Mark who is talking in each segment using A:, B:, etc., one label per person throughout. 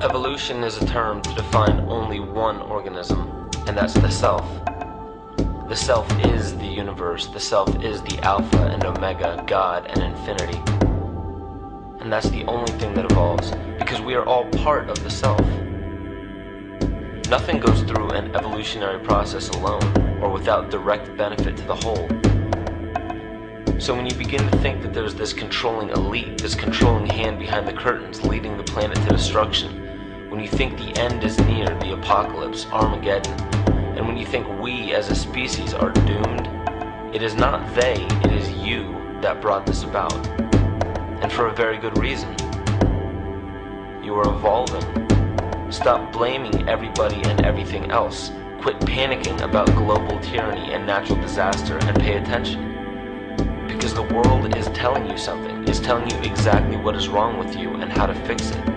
A: Evolution is a term to define only one organism, and that's the self. The self is the universe, the self is the Alpha and Omega, God and infinity. And that's the only thing that evolves, because we are all part of the self. Nothing goes through an evolutionary process alone, or without direct benefit to the whole. So when you begin to think that there's this controlling elite, this controlling hand behind the curtains leading the planet to destruction, when you think the end is near, the apocalypse, Armageddon, and when you think we as a species are doomed, it is not they, it is you that brought this about. And for a very good reason. You are evolving. Stop blaming everybody and everything else. Quit panicking about global tyranny and natural disaster and pay attention. Because the world is telling you something, is telling you exactly what is wrong with you and how to fix it.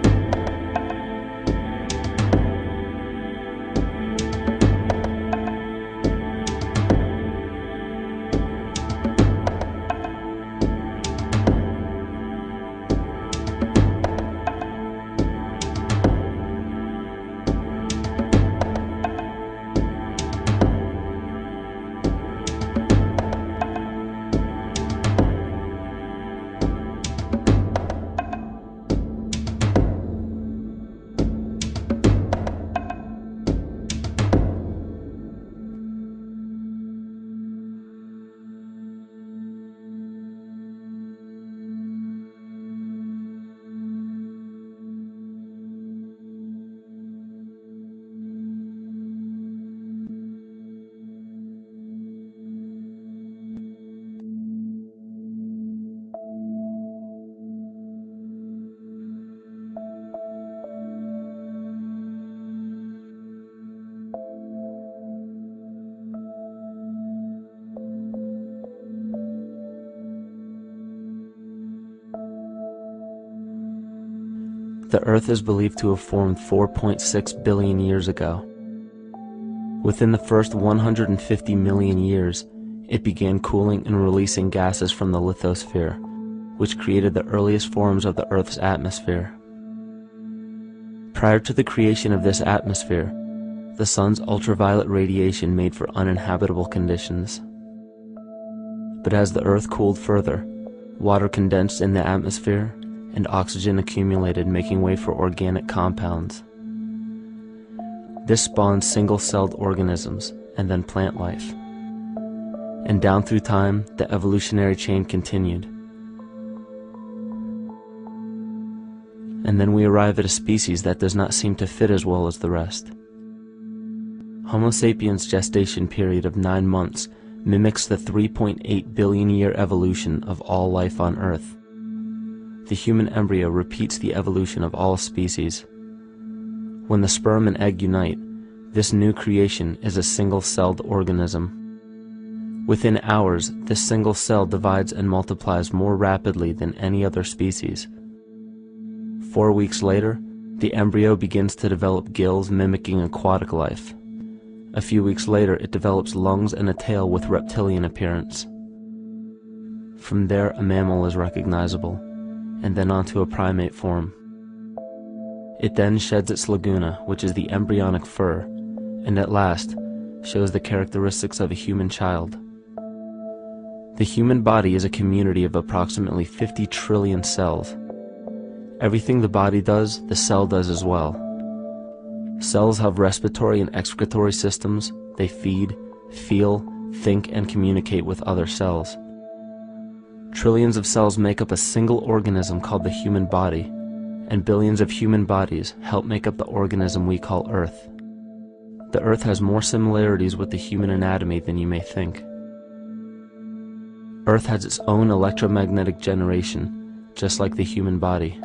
B: The Earth is believed to have formed 4.6 billion years ago. Within the first 150 million years, it began cooling and releasing gases from the lithosphere, which created the earliest forms of the Earth's atmosphere. Prior to the creation of this atmosphere, the sun's ultraviolet radiation made for uninhabitable conditions. But as the Earth cooled further, water condensed in the atmosphere, and oxygen accumulated, making way for organic compounds. This spawned single-celled organisms, and then plant life. And down through time, the evolutionary chain continued. And then we arrive at a species that does not seem to fit as well as the rest. Homo sapiens' gestation period of 9 months mimics the 3.8 billion year evolution of all life on Earth. The human embryo repeats the evolution of all species. When the sperm and egg unite, this new creation is a single-celled organism. Within hours, this single cell divides and multiplies more rapidly than any other species. 4 weeks later, the embryo begins to develop gills mimicking aquatic life. A few weeks later, it develops lungs and a tail with reptilian appearance. From there, a mammal is recognizable, and then onto a primate form. It then sheds its laguna, which is the embryonic fur, and at last shows the characteristics of a human child. The human body is a community of approximately 50 trillion cells. Everything the body does, the cell does as well. Cells have respiratory and excretory systems. They feed, feel, think, and communicate with other cells. Trillions of cells make up a single organism called the human body, and billions of human bodies help make up the organism we call Earth. The Earth has more similarities with the human anatomy than you may think. Earth has its own electromagnetic generation, just like the human body.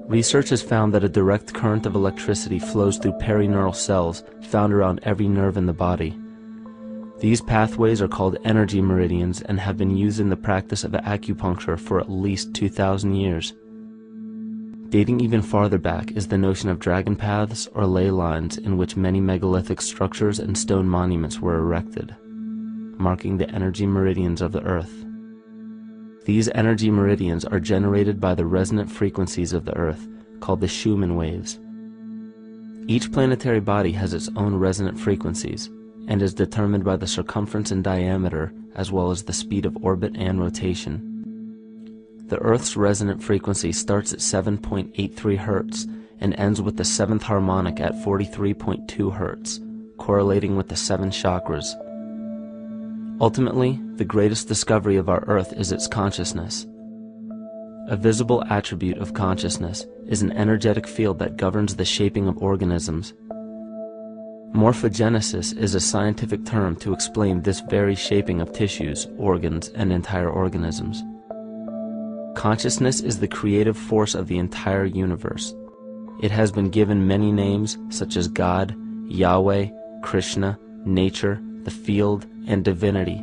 B: Research has found that a direct current of electricity flows through perineural cells found around every nerve in the body. These pathways are called energy meridians and have been used in the practice of acupuncture for at least 2,000 years. Dating even farther back is the notion of dragon paths or ley lines in which many megalithic structures and stone monuments were erected, marking the energy meridians of the Earth. These energy meridians are generated by the resonant frequencies of the Earth, called the Schumann waves. Each planetary body has its own resonant frequencies and is determined by the circumference and diameter as well as the speed of orbit and rotation. The Earth's resonant frequency starts at 7.83 Hz and ends with the 7th harmonic at 43.2 Hz, correlating with the 7 chakras. Ultimately, the greatest discovery of our Earth is its consciousness. A visible attribute of consciousness is an energetic field that governs the shaping of organisms. Morphogenesis is a scientific term to explain this very shaping of tissues, organs, and entire organisms. Consciousness is the creative force of the entire universe. It has been given many names such as God, Yahweh, Krishna, nature, the field, and divinity.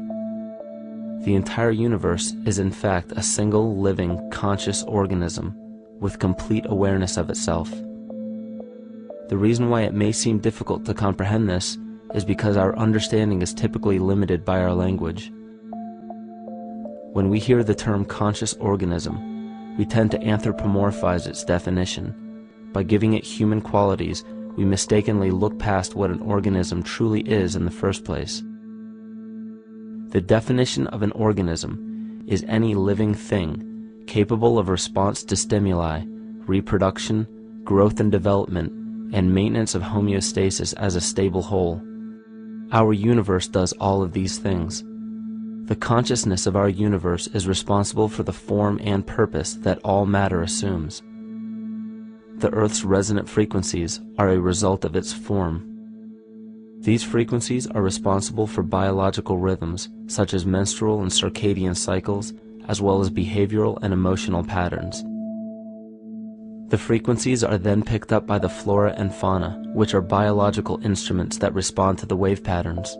B: The entire universe is in fact a single living, conscious organism with complete awareness of itself. The reason why it may seem difficult to comprehend this is because our understanding is typically limited by our language. When we hear the term conscious organism, we tend to anthropomorphize its definition. By giving it human qualities, we mistakenly look past what an organism truly is in the first place. The definition of an organism is any living thing capable of response to stimuli, reproduction, growth and development, and maintenance of homeostasis as a stable whole. Our universe does all of these things. The consciousness of our universe is responsible for the form and purpose that all matter assumes. The Earth's resonant frequencies are a result of its form. These frequencies are responsible for biological rhythms, such as menstrual and circadian cycles, as well as behavioral and emotional patterns. The frequencies are then picked up by the flora and fauna, which are biological instruments that respond to the wave patterns.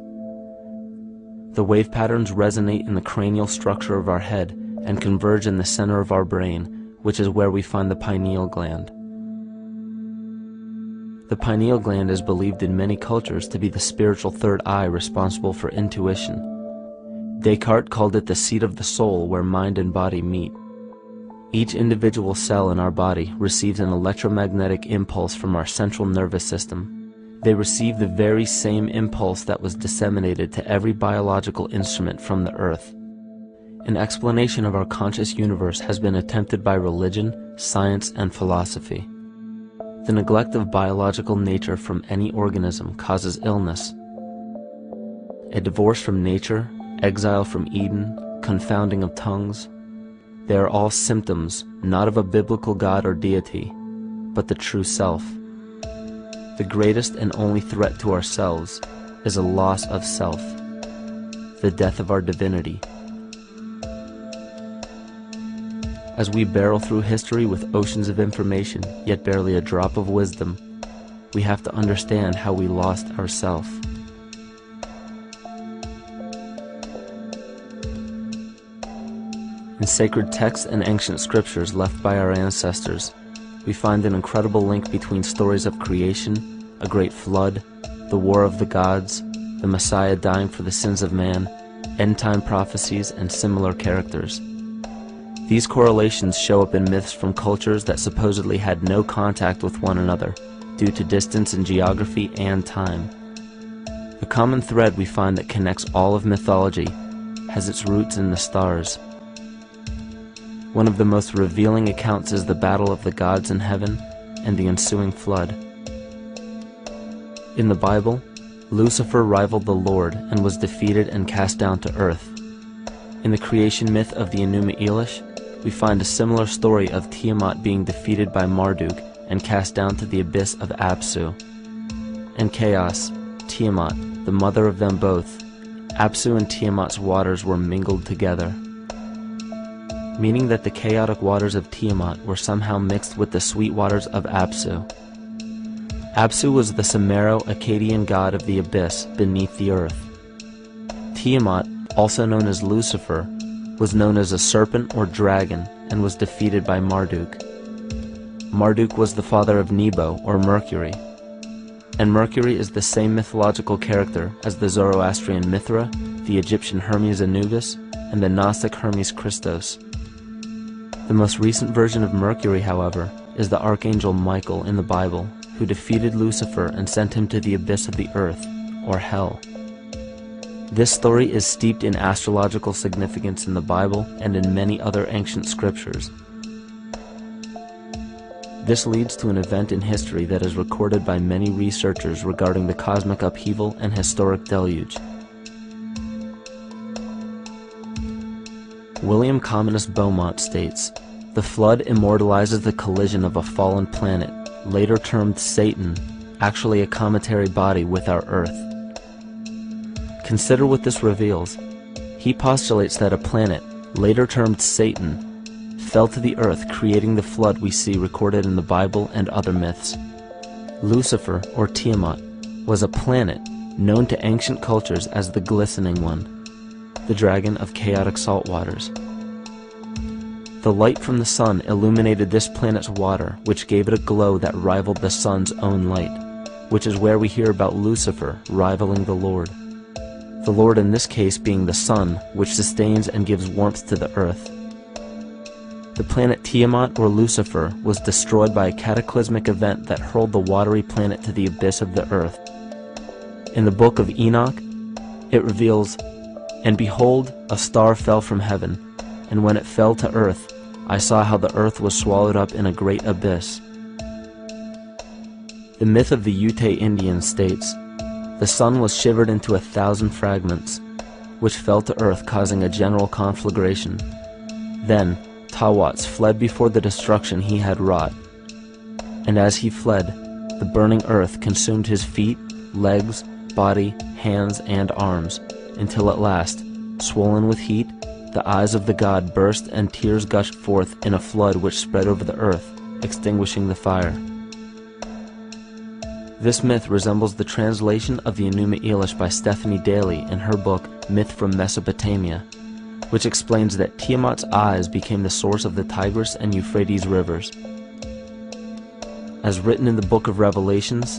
B: The wave patterns resonate in the cranial structure of our head and converge in the center of our brain, which is where we find the pineal gland. The pineal gland is believed in many cultures to be the spiritual third eye responsible for intuition. Descartes called it the seat of the soul where mind and body meet. Each individual cell in our body receives an electromagnetic impulse from our central nervous system. They receive the very same impulse that was disseminated to every biological instrument from the earth. An explanation of our conscious universe has been attempted by religion, science, and philosophy. The neglect of biological nature from any organism causes illness. A divorce from nature, exile from Eden, confounding of tongues, they are all symptoms not of a biblical God or deity, but the true self. The greatest and only threat to ourselves is a loss of self, the death of our divinity. As we barrel through history with oceans of information, yet barely a drop of wisdom, we have to understand how we lost ourself. In sacred texts and ancient scriptures left by our ancestors, we find an incredible link between stories of creation, a great flood, the war of the gods, the Messiah dying for the sins of man, end-time prophecies, and similar characters. These correlations show up in myths from cultures that supposedly had no contact with one another due to distance in geography and time. The common thread we find that connects all of mythology has its roots in the stars. One of the most revealing accounts is the battle of the gods in heaven and the ensuing flood. In the Bible, Lucifer rivaled the Lord and was defeated and cast down to earth. In the creation myth of the Enuma Elish, we find a similar story of Tiamat being defeated by Marduk and cast down to the abyss of Apsu. In chaos, Tiamat, the mother of them both, Apsu and Tiamat's waters were mingled together, meaning that the chaotic waters of Tiamat were somehow mixed with the sweet waters of Apsu. Apsu was the Sumero-Akkadian god of the abyss beneath the earth. Tiamat, also known as Lucifer, was known as a serpent or dragon and was defeated by Marduk. Marduk was the father of Nebo or Mercury, and Mercury is the same mythological character as the Zoroastrian Mithra, the Egyptian Hermes Anubis, and the Gnostic Hermes Christos. The most recent version of Mercury, however, is the archangel Michael in the Bible, who defeated Lucifer and sent him to the abyss of the earth, or hell. This story is steeped in astrological significance in the Bible and in many other ancient scriptures. This leads to an event in history that is recorded by many researchers regarding the cosmic upheaval and historic deluge. William Commonus Beaumont states, "The flood immortalizes the collision of a fallen planet, later termed Satan, actually a cometary body with our Earth." Consider what this reveals. He postulates that a planet, later termed Satan, fell to the earth, creating the flood we see recorded in the Bible and other myths. Lucifer, or Tiamat, was a planet known to ancient cultures as the Glistening One, the dragon of chaotic salt waters. The light from the sun illuminated this planet's water, which gave it a glow that rivaled the sun's own light, which is where we hear about Lucifer rivaling the Lord. The Lord in this case being the sun, which sustains and gives warmth to the earth. The planet Tiamat, or Lucifer, was destroyed by a cataclysmic event that hurled the watery planet to the abyss of the earth. In the book of Enoch, it reveals, "And behold, a star fell from heaven, and when it fell to earth, I saw how the earth was swallowed up in a great abyss." The myth of the Ute Indians states, "The sun was shivered into 1,000 fragments, which fell to earth, causing a general conflagration. Then Tawats fled before the destruction he had wrought. And as he fled, the burning earth consumed his feet, legs, body, hands, and arms, until at last, swollen with heat, the eyes of the god burst and tears gushed forth in a flood which spread over the earth, extinguishing the fire." This myth resembles the translation of the Enuma Elish by Stephanie Daly in her book Myth from Mesopotamia, which explains that Tiamat's eyes became the source of the Tigris and Euphrates rivers. As written in the book of Revelations,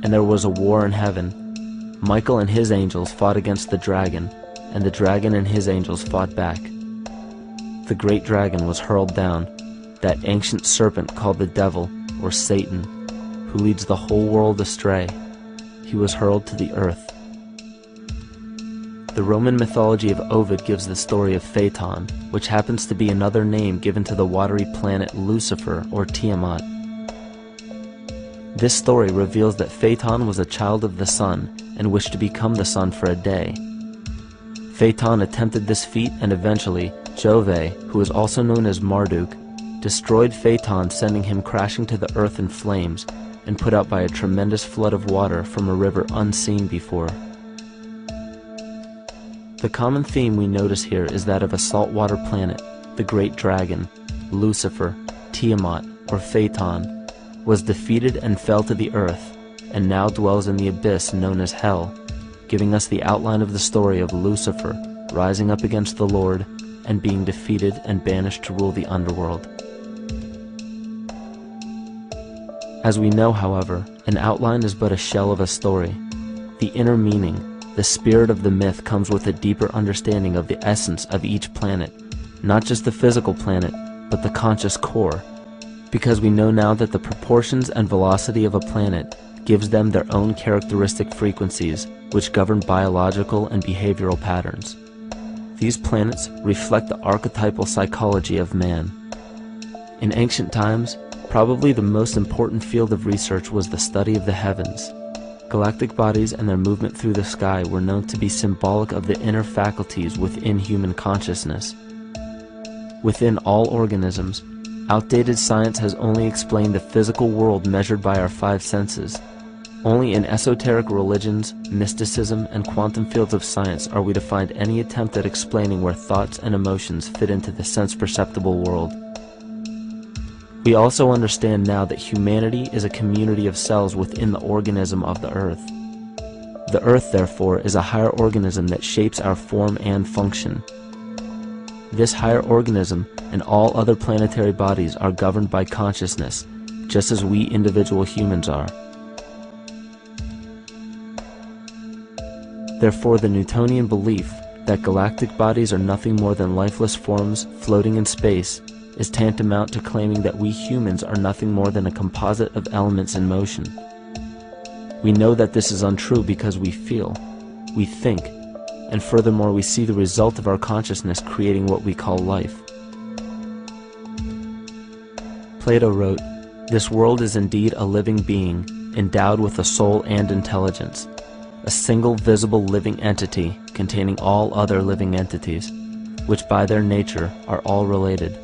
B: "And there was a war in heaven. Michael and his angels fought against the dragon, and the dragon and his angels fought back. The great dragon was hurled down, that ancient serpent called the devil, or Satan, who leads the whole world astray. He was hurled to the earth." The Roman mythology of Ovid gives the story of Phaeton, which happens to be another name given to the watery planet Lucifer, or Tiamat. This story reveals that Phaeton was a child of the sun and wished to become the sun for a day. Phaeton attempted this feat, and eventually Jove, who is also known as Marduk, destroyed Phaeton, sending him crashing to the earth in flames and put out by a tremendous flood of water from a river unseen before. The common theme we notice here is that of a saltwater planet, the great dragon, Lucifer, Tiamat, or Phaeton, was defeated and fell to the earth, and now dwells in the abyss known as hell, giving us the outline of the story of Lucifer rising up against the Lord and being defeated and banished to rule the underworld. As we know, however, an outline is but a shell of a story. The inner meaning, the spirit of the myth, comes with a deeper understanding of the essence of each planet, not just the physical planet, but the conscious core, because we know now that the proportions and velocity of a planet gives them their own characteristic frequencies, which govern biological and behavioral patterns. These planets reflect the archetypal psychology of man. In ancient times, probably the most important field of research was the study of the heavens. Galactic bodies and their movement through the sky were known to be symbolic of the inner faculties within human consciousness. Within all organisms, outdated science has only explained the physical world measured by our five senses. Only in esoteric religions, mysticism, and quantum fields of science are we to find any attempt at explaining where thoughts and emotions fit into the sense-perceptible world. We also understand now that humanity is a community of cells within the organism of the Earth. The Earth, therefore, is a higher organism that shapes our form and function. This higher organism and all other planetary bodies are governed by consciousness, just as we individual humans are. Therefore, the Newtonian belief that galactic bodies are nothing more than lifeless forms floating in space is tantamount to claiming that we humans are nothing more than a composite of elements in motion. We know that this is untrue because we feel, we think, and furthermore we see the result of our consciousness creating what we call life. Plato wrote, "This world is indeed a living being, endowed with a soul and intelligence, a single visible living entity containing all other living entities, which by their nature are all related."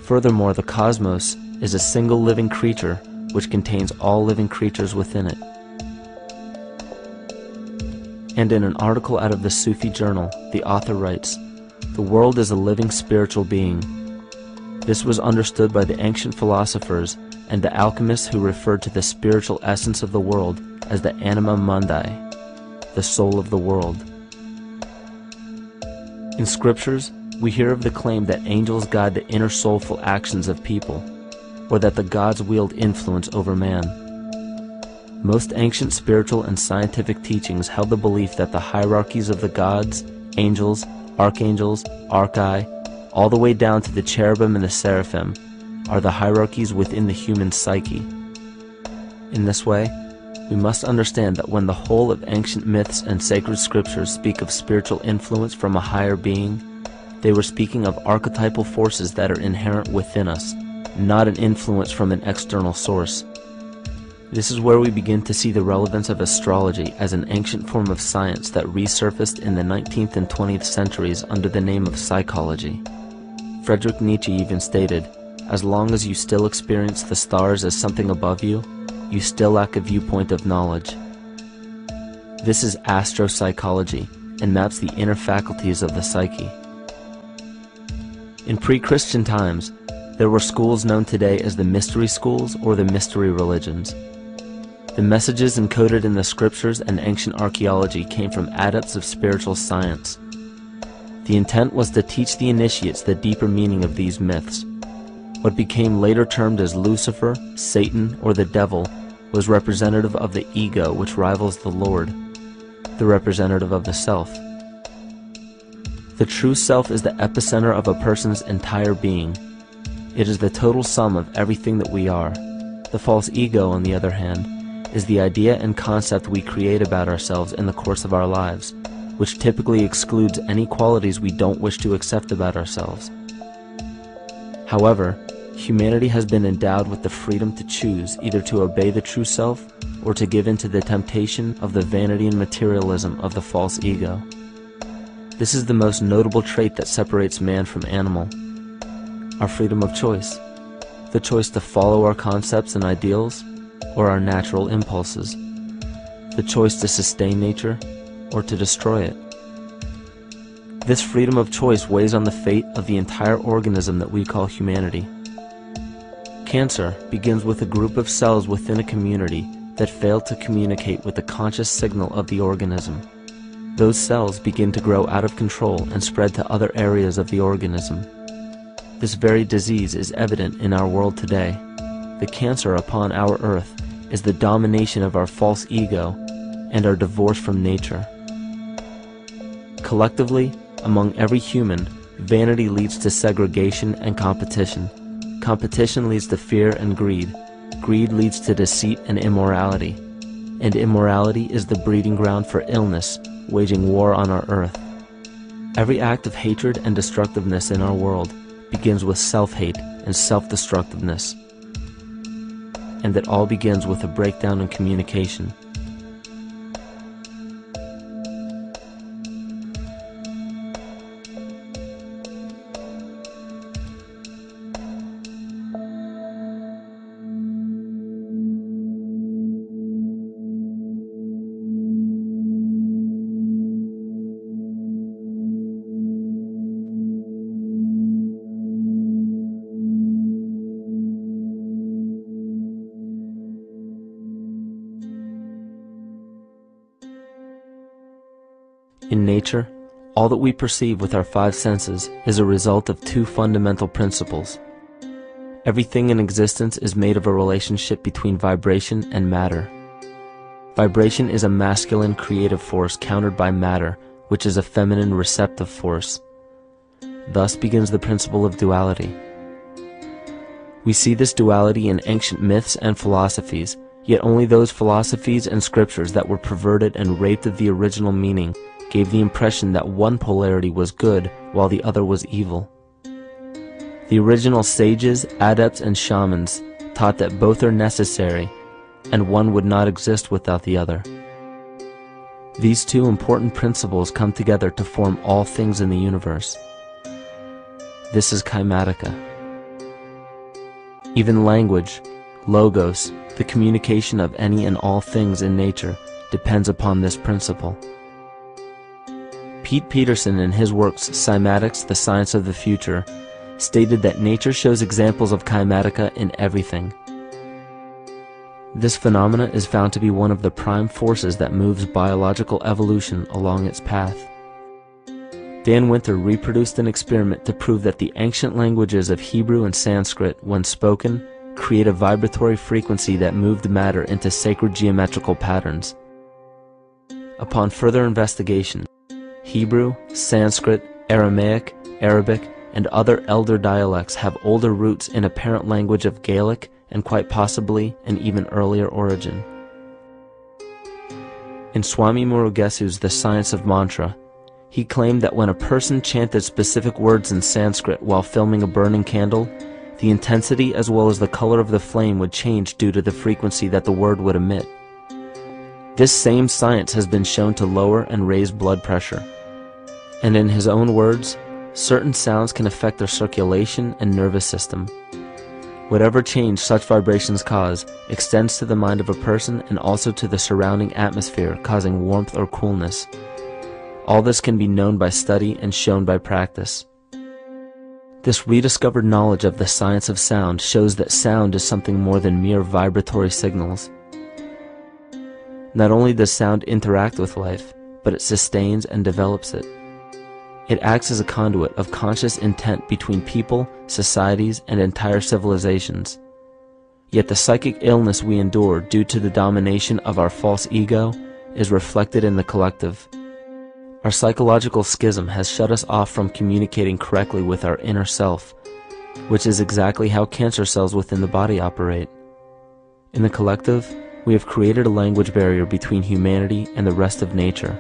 B: Furthermore, the cosmos is a single living creature which contains all living creatures within it. And in an article out of the Sufi journal, the author writes, "The world is a living spiritual being." This was understood by the ancient philosophers and the alchemists who referred to the spiritual essence of the world as the anima mundi, the soul of the world. In scriptures, we hear of the claim that angels guide the inner soulful actions of people, or that the gods wield influence over man. Most ancient spiritual and scientific teachings held the belief that the hierarchies of the gods, angels, archangels, archai, all the way down to the cherubim and the seraphim, are the hierarchies within the human psyche. In this way, we must understand that when the whole of ancient myths and sacred scriptures speak of spiritual influence from a higher being, they were speaking of archetypal forces that are inherent within us, not an influence from an external source. This is where we begin to see the relevance of astrology as an ancient form of science that resurfaced in the 19th and 20th centuries under the name of psychology. Friedrich Nietzsche even stated, "As long as you still experience the stars as something above you, you still lack a viewpoint of knowledge." This is astropsychology and maps the inner faculties of the psyche. In pre-Christian times, there were schools known today as the mystery schools or the mystery religions. The messages encoded in the scriptures and ancient archaeology came from adepts of spiritual science. The intent was to teach the initiates the deeper meaning of these myths. What became later termed as Lucifer, Satan, or the devil was representative of the ego which rivals the Lord, the representative of the self. The true self is the epicenter of a person's entire being. It is the total sum of everything that we are. The false ego, on the other hand, is the idea and concept we create about ourselves in the course of our lives, which typically excludes any qualities we don't wish to accept about ourselves. However, humanity has been endowed with the freedom to choose either to obey the true self or to give in to the temptation of the vanity and materialism of the false ego. This is the most notable trait that separates man from animal: our freedom of choice, the choice to follow our concepts and ideals or our natural impulses, the choice to sustain nature or to destroy it. This freedom of choice weighs on the fate of the entire organism that we call humanity. Cancer begins with a group of cells within a community that fail to communicate with the conscious signal of the organism. Those cells begin to grow out of control and spread to other areas of the organism. This very disease is evident in our world today. The cancer upon our earth is the domination of our false ego and our divorce from nature. Collectively, among every human, vanity leads to segregation and competition. Competition leads to fear and greed. Greed leads to deceit and immorality. And immorality is the breeding ground for illness, waging war on our earth. Every act of hatred and destructiveness in our world begins with self-hate and self-destructiveness. And it all begins with a breakdown in communication. In nature, all that we perceive with our five senses is a result of two fundamental principles. Everything in existence is made of a relationship between vibration and matter. Vibration is a masculine creative force countered by matter, which is a feminine receptive force. Thus begins the principle of duality. We see this duality in ancient myths and philosophies, yet only those philosophies and scriptures that were perverted and raped of the original meaning gave the impression that one polarity was good while the other was evil. The original sages, adepts, and shamans taught that both are necessary, and one would not exist without the other. These two important principles come together to form all things in the universe. This is Kymatica. Even language, logos, the communication of any and all things in nature, depends upon this principle. Pete Peterson, in his works Cymatics, the Science of the Future, stated that nature shows examples of Kymatica in everything. This phenomena is found to be one of the prime forces that moves biological evolution along its path. Dan Winter reproduced an experiment to prove that the ancient languages of Hebrew and Sanskrit, when spoken, create a vibratory frequency that moved matter into sacred geometrical patterns. Upon further investigation, Hebrew, Sanskrit, Aramaic, Arabic, and other elder dialects have older roots in apparent language of Gaelic and quite possibly an even earlier origin. In Swami Murugesu's The Science of Mantra, he claimed that when a person chanted specific words in Sanskrit while filming a burning candle, the intensity as well as the color of the flame would change due to the frequency that the word would emit. This same science has been shown to lower and raise blood pressure. And in his own words, certain sounds can affect their circulation and nervous system. Whatever change such vibrations cause extends to the mind of a person and also to the surrounding atmosphere, causing warmth or coolness. All this can be known by study and shown by practice. This rediscovered knowledge of the science of sound shows that sound is something more than mere vibratory signals. Not only does sound interact with life, but it sustains and develops it. It acts as a conduit of conscious intent between people, societies, and entire civilizations. Yet the psychic illness we endure due to the domination of our false ego is reflected in the collective. Our psychological schism has shut us off from communicating correctly with our inner self, which is exactly how cancer cells within the body operate. In the collective, we have created a language barrier between humanity and the rest of nature,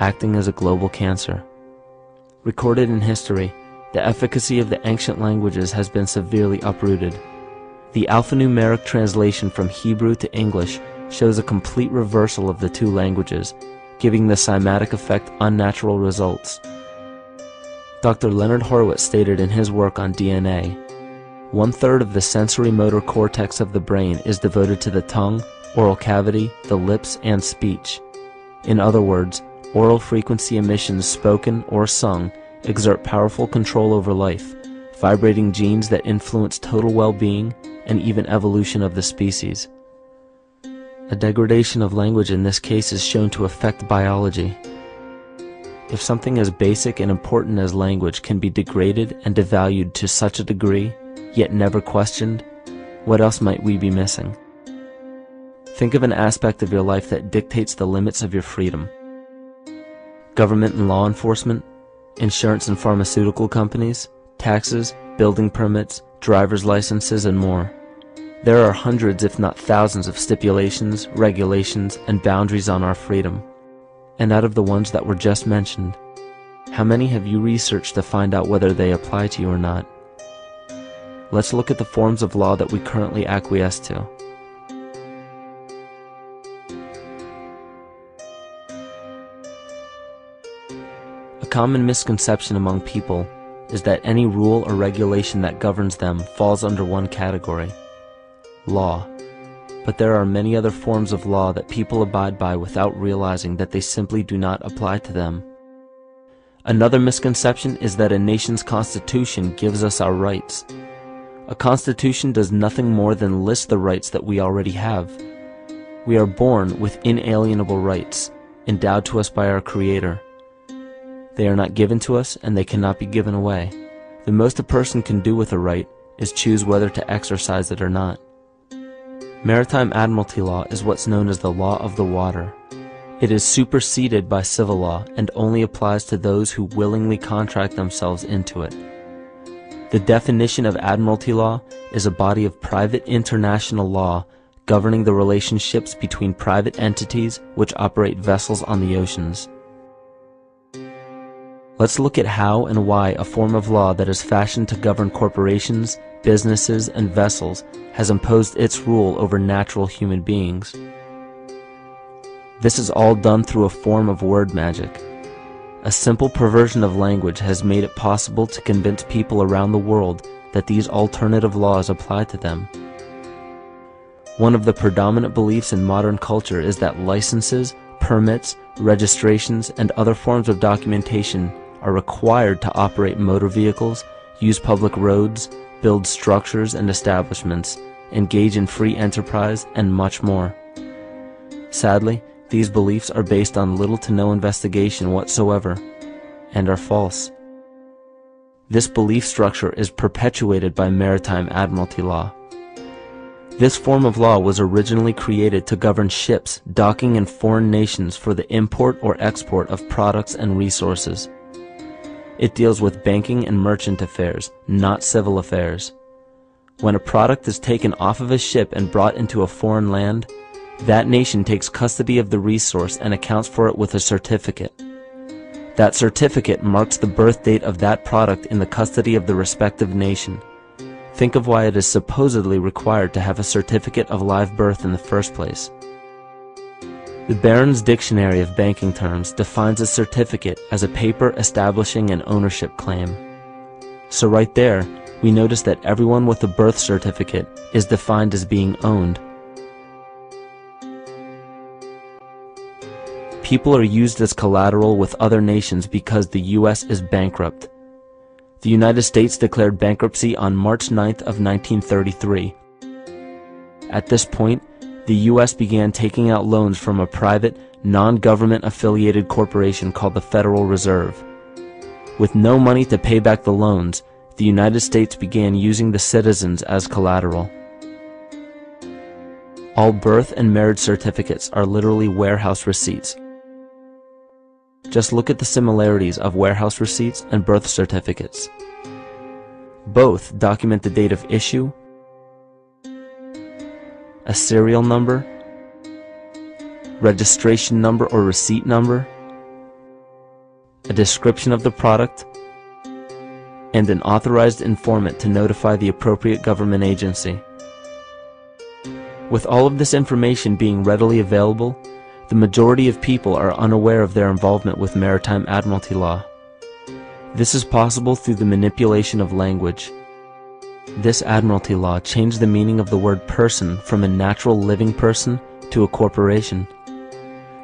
B: acting as a global cancer. Recorded in history, the efficacy of the ancient languages has been severely uprooted. The alphanumeric translation from Hebrew to English shows a complete reversal of the two languages, giving the cymatic effect unnatural results. Dr. Leonard Horowitz stated in his work on DNA, 1/3 of the sensory motor cortex of the brain is devoted to the tongue, oral cavity, the lips, and speech. In other words, oral frequency emissions spoken or sung exert powerful control over life, vibrating genes that influence total well-being and even evolution of the species. A degradation of language in this case is shown to affect biology. If something as basic and important as language can be degraded and devalued to such a degree, yet never questioned, what else might we be missing? Think of an aspect of your life that dictates the limits of your freedom. Government and law enforcement, insurance and pharmaceutical companies, taxes, building permits, driver's licenses, and more. There are hundreds if not thousands of stipulations, regulations, and boundaries on our freedom. And out of the ones that were just mentioned, how many have you researched to find out whether they apply to you or not? Let's look at the forms of law that we currently acquiesce to. A common misconception among people is that any rule or regulation that governs them falls under one category: law. But there are many other forms of law that people abide by without realizing that they simply do not apply to them. Another misconception is that a nation's constitution gives us our rights. A constitution does nothing more than list the rights that we already have. We are born with inalienable rights, endowed to us by our Creator. They are not given to us, and they cannot be given away. The most a person can do with a right is choose whether to exercise it or not. Maritime admiralty law is what's known as the law of the water. It is superseded by civil law and only applies to those who willingly contract themselves into it. The definition of admiralty law is a body of private international law governing the relationships between private entities which operate vessels on the oceans. Let's look at how and why a form of law that is fashioned to govern corporations, businesses, and vessels has imposed its rule over natural human beings. This is all done through a form of word magic. A simple perversion of language has made it possible to convince people around the world that these alternative laws apply to them. One of the predominant beliefs in modern culture is that licenses, permits, registrations, and other forms of documentation are required to operate motor vehicles, use public roads, build structures and establishments, engage in free enterprise, and much more. Sadly, these beliefs are based on little to no investigation whatsoever, and are false. This belief structure is perpetuated by maritime admiralty law. This form of law was originally created to govern ships docking in foreign nations for the import or export of products and resources. It deals with banking and merchant affairs, not civil affairs. When a product is taken off of a ship and brought into a foreign land, that nation takes custody of the resource and accounts for it with a certificate. That certificate marks the birth date of that product in the custody of the respective nation. Think of why it is supposedly required to have a certificate of live birth in the first place. The Barron's Dictionary of Banking Terms defines a certificate as a paper establishing an ownership claim. So right there, we notice that everyone with a birth certificate is defined as being owned. People are used as collateral with other nations because the U.S. is bankrupt. The United States declared bankruptcy on March 9th of 1933. At this point, the U.S. began taking out loans from a private, non-government affiliated corporation called the Federal Reserve. With no money to pay back the loans, the United States began using the citizens as collateral. All birth and marriage certificates are literally warehouse receipts. Just look at the similarities of warehouse receipts and birth certificates. Both document the date of issue, a serial number, registration number or receipt number, a description of the product, and an authorized informant to notify the appropriate government agency. With all of this information being readily available, the majority of people are unaware of their involvement with maritime admiralty law. This is possible through the manipulation of language. This admiralty law changed the meaning of the word person from a natural living person to a corporation.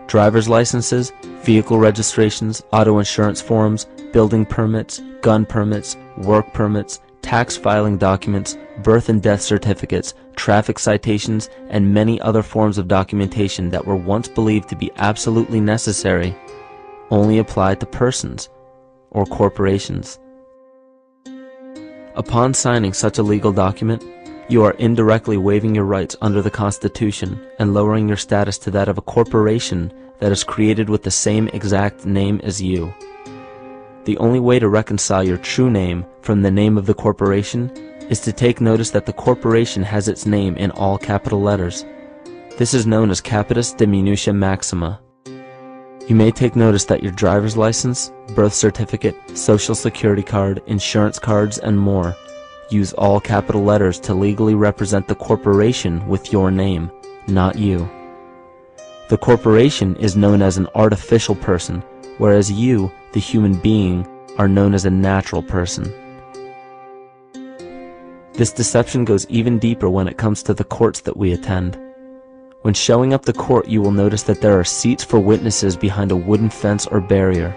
B: Driver's licenses, vehicle registrations, auto insurance forms, building permits, gun permits, work permits, tax filing documents, birth and death certificates, traffic citations, and many other forms of documentation that were once believed to be absolutely necessary only apply to persons or corporations. Upon signing such a legal document, you are indirectly waiving your rights under the Constitution and lowering your status to that of a corporation that is created with the same exact name as you. The only way to reconcile your true name from the name of the corporation is to take notice that the corporation has its name in all capital letters. This is known as capitis diminutia maxima. You may take notice that your driver's license, birth certificate, social security card, insurance cards, and more use all capital letters to legally represent the corporation with your name, not you. The corporation is known as an artificial person, whereas you, the human being, are known as a natural person. This deception goes even deeper when it comes to the courts that we attend. When showing up to court, you will notice that there are seats for witnesses behind a wooden fence or barrier.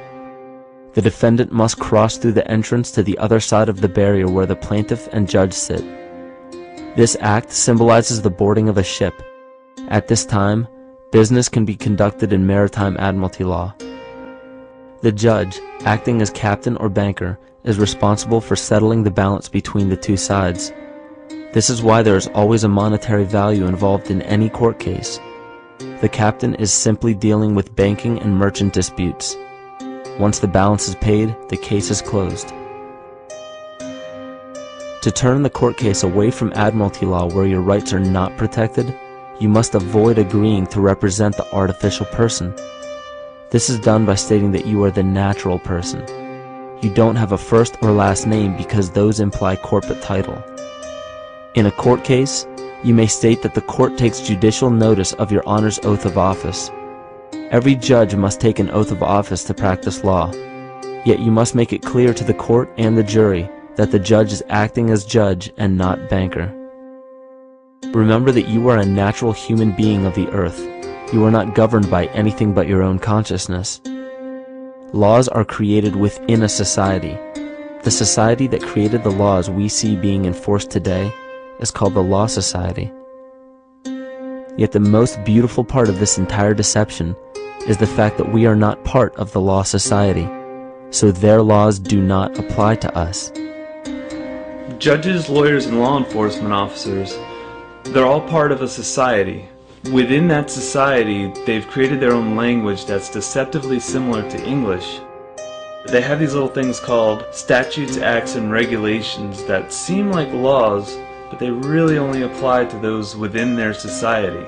B: The defendant must cross through the entrance to the other side of the barrier where the plaintiff and judge sit. This act symbolizes the boarding of a ship. At this time, business can be conducted in maritime admiralty law. The judge, acting as captain or banker, is responsible for settling the balance between the two sides. This is why there is always a monetary value involved in any court case. The captain is simply dealing with banking and merchant disputes. Once the balance is paid, the case is closed. To turn the court case away from admiralty law where your rights are not protected, you must avoid agreeing to represent the artificial person. This is done by stating that you are the natural person. You don't have a first or last name because those imply corporate title. In a court case, you may state that the court takes judicial notice of your honor's oath of office. Every judge must take an oath of office to practice law, yet you must make it clear to the court and the jury that the judge is acting as judge and not banker. Remember that you are a natural human being of the earth. You are not governed by anything but your own consciousness. Laws are created within a society. The society that created the laws we see being enforced today is called the Law Society. Yet the most beautiful part of this entire deception is the fact that we are not part of the Law Society, so their laws do not apply to us.
C: Judges, lawyers, and law enforcement officers, they're all part of a society. Within that society, they've created their own language that's deceptively similar to English. They have these little things called statutes, acts, and regulations that seem like laws, but they really only apply to those within their society.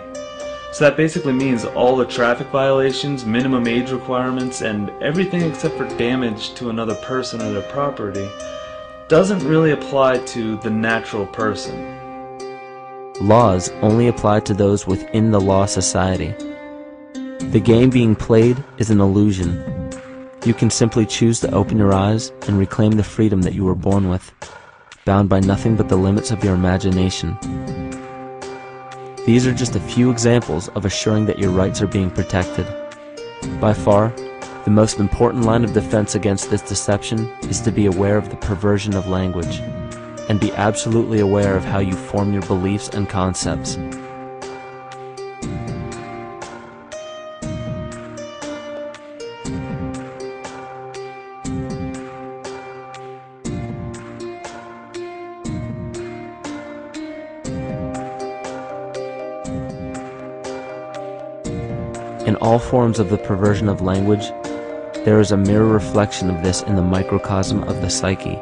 C: So that basically means all the traffic violations, minimum age requirements, and everything except for damage to another person or their property doesn't really apply to the natural person.
B: Laws only apply to those within the Law Society. The game being played is an illusion. You can simply choose to open your eyes and reclaim the freedom that you were born with, bound by nothing but the limits of your imagination. These are just a few examples of assuring that your rights are being protected. By far, the most important line of defense against this deception is to be aware of the perversion of language, and be absolutely aware of how you form your beliefs and concepts. In all forms of the perversion of language, there is a mirror reflection of this in the microcosm of the psyche.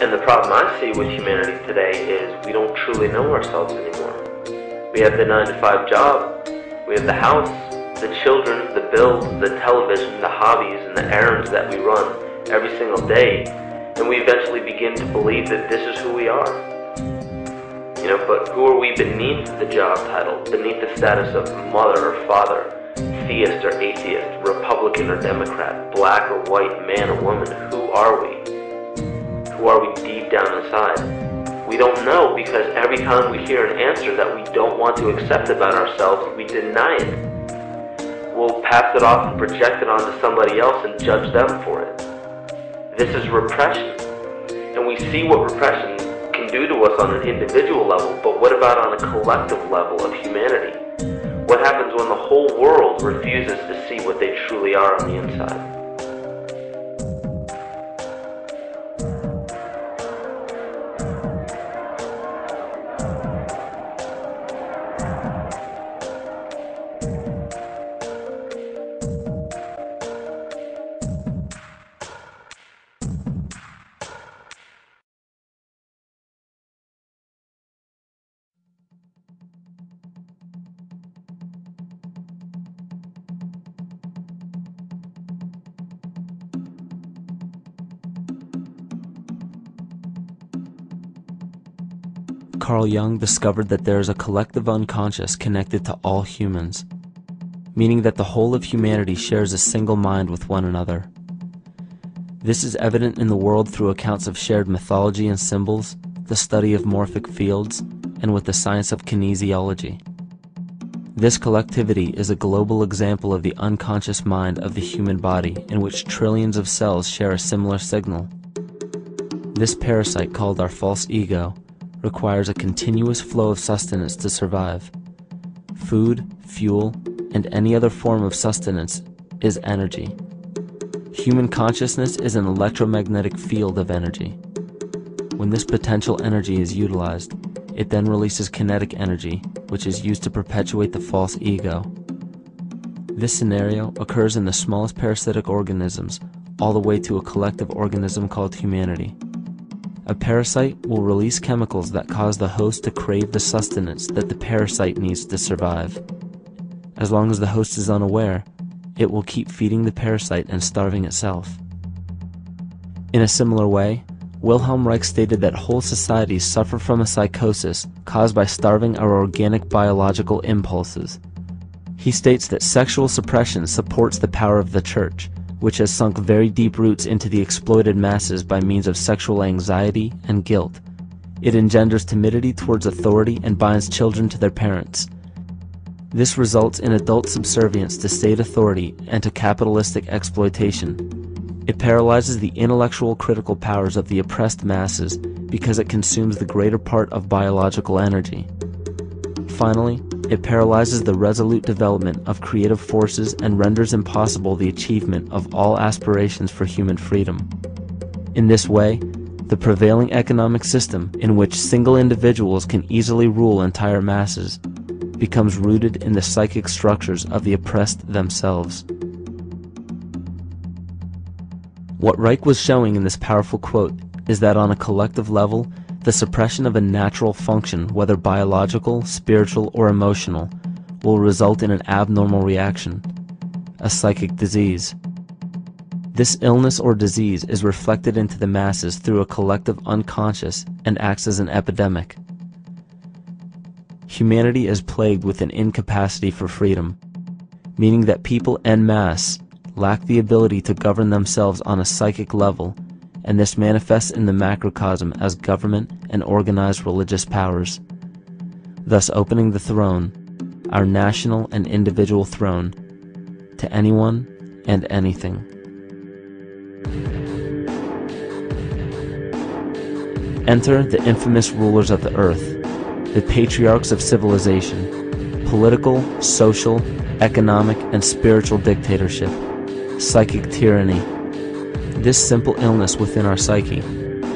A: And the problem I see with humanity today is we don't truly know ourselves anymore. We have the 9-to-5 job, we have the house, the children, the bills, the television, the hobbies, and the errands that we run every single day, and we eventually begin to believe that this is who we are. But who are we beneath the job title, beneath the status of mother or father, theist or atheist, Republican or Democrat, black or white, man or woman? Who are we? Who are we deep down inside? We don't know, because every time we hear an answer that we don't want to accept about ourselves, we deny it. We'll pass it off and project it onto somebody else and judge them for it. This is repression. And we see what repression can do to us on an individual level, but what about on a collective level of humanity? What happens when the whole world refuses to see what they truly are on the inside?
B: Carl Jung discovered that there is a collective unconscious connected to all humans, meaning that the whole of humanity shares a single mind with one another. This is evident in the world through accounts of shared mythology and symbols, the study of morphic fields, and with the science of kinesiology. This collectivity is a global example of the unconscious mind of the human body, in which trillions of cells share a similar signal. This parasite, called our false ego, requires a continuous flow of sustenance to survive. Food, fuel, and any other form of sustenance is energy. Human consciousness is an electromagnetic field of energy. When this potential energy is utilized, it then releases kinetic energy, which is used to perpetuate the false ego. This scenario occurs in the smallest parasitic organisms, all the way to a collective organism called humanity. A parasite will release chemicals that cause the host to crave the sustenance that the parasite needs to survive. As long as the host is unaware, it will keep feeding the parasite and starving itself. In a similar way, Wilhelm Reich stated that whole societies suffer from a psychosis caused by starving our organic biological impulses. He states that sexual suppression supports the power of the church, which has sunk very deep roots into the exploited masses by means of sexual anxiety and guilt. It engenders timidity towards authority and binds children to their parents. This results in adult subservience to state authority and to capitalistic exploitation. It paralyzes the intellectual critical powers of the oppressed masses because it consumes the greater part of biological energy. Finally, it paralyzes the resolute development of creative forces and renders impossible the achievement of all aspirations for human freedom. In this way, the prevailing economic system, in which single individuals can easily rule entire masses, becomes rooted in the psychic structures of the oppressed themselves. What Reich was showing in this powerful quote is that on a collective level, the suppression of a natural function, whether biological, spiritual, or emotional, will result in an abnormal reaction, a psychic disease. This illness or disease is reflected into the masses through a collective unconscious and acts as an epidemic. Humanity is plagued with an incapacity for freedom, meaning that people en masse lack the ability to govern themselves on a psychic level, and this manifests in the macrocosm as government and organized religious powers, thus opening the throne, our national and individual throne, to anyone and anything. Enter the infamous rulers of the earth, the patriarchs of civilization, political, social, economic, and spiritual dictatorship, psychic tyranny. This simple illness within our psyche,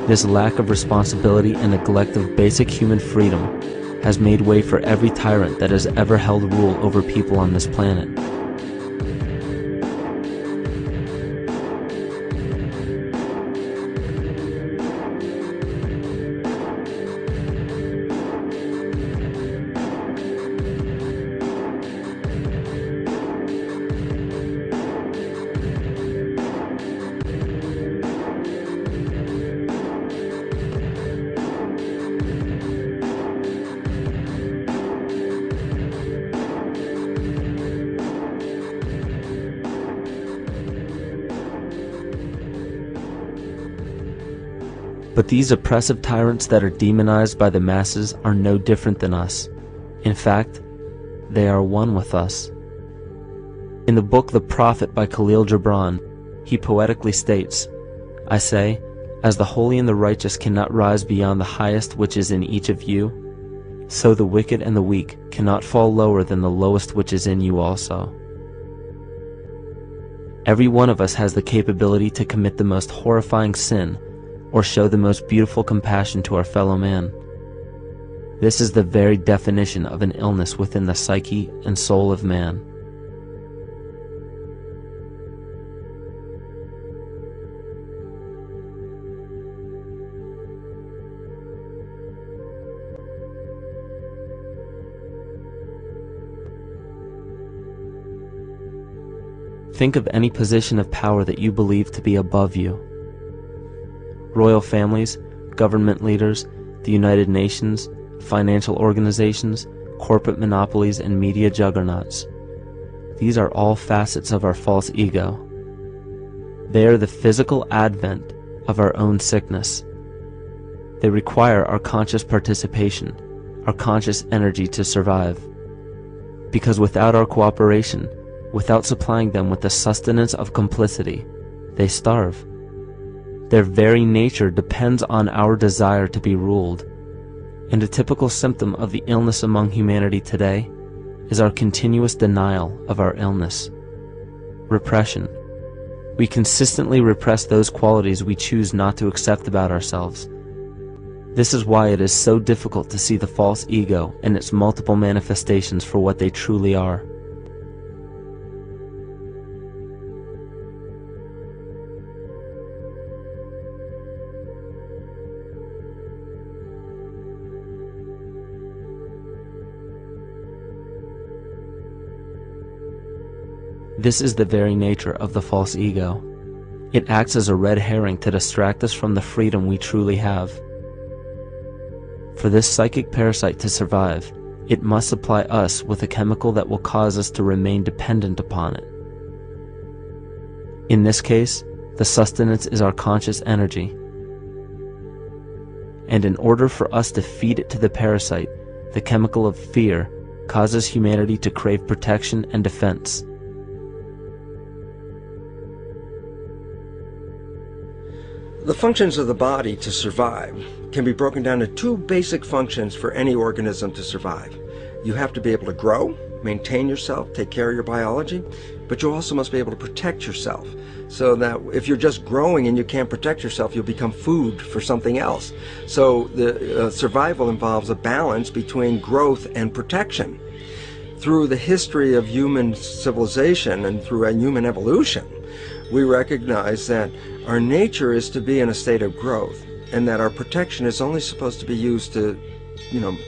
B: this lack of responsibility and neglect of basic human freedom, has made way for every tyrant that has ever held rule over people on this planet. But these oppressive tyrants that are demonized by the masses are no different than us. In fact, they are one with us. In the book The Prophet by Khalil Gibran, he poetically states, "I say, as the holy and the righteous cannot rise beyond the highest which is in each of you, so the wicked and the weak cannot fall lower than the lowest which is in you also." Every one of us has the capability to commit the most horrifying sin or show the most beautiful compassion to our fellow man. This is the very definition of an illness within the psyche and soul of man. Think of any position of power that you believe to be above you. Royal families, government leaders, the United Nations, financial organizations, corporate monopolies, and media juggernauts. These are all facets of our false ego. They are the physical advent of our own sickness. They require our conscious participation, our conscious energy to survive. Because without our cooperation, without supplying them with the sustenance of complicity, they starve. Their very nature depends on our desire to be ruled, and a typical symptom of the illness among humanity today is our continuous denial of our illness. Repression. We consistently repress those qualities we choose not to accept about ourselves. This is why it is so difficult to see the false ego and its multiple manifestations for what they truly are. This is the very nature of the false ego. It acts as a red herring to distract us from the freedom we truly have. For this psychic parasite to survive, it must supply us with a chemical that will cause us to remain dependent upon it. In this case, the sustenance is our conscious energy. And in order for us to feed it to the parasite, the chemical of fear causes humanity to crave protection and defense.
D: The functions of the body to survive can be broken down to two basic functions for any organism to survive. You have to be able to grow, maintain yourself, take care of your biology, but you also must be able to protect yourself, so that if you're just growing and you can't protect yourself, you'll become food for something else. So the survival involves a balance between growth and protection. Through the history of human civilization and through human evolution, we recognize that our nature is to be in a state of growth, and that our protection is only supposed to be used to,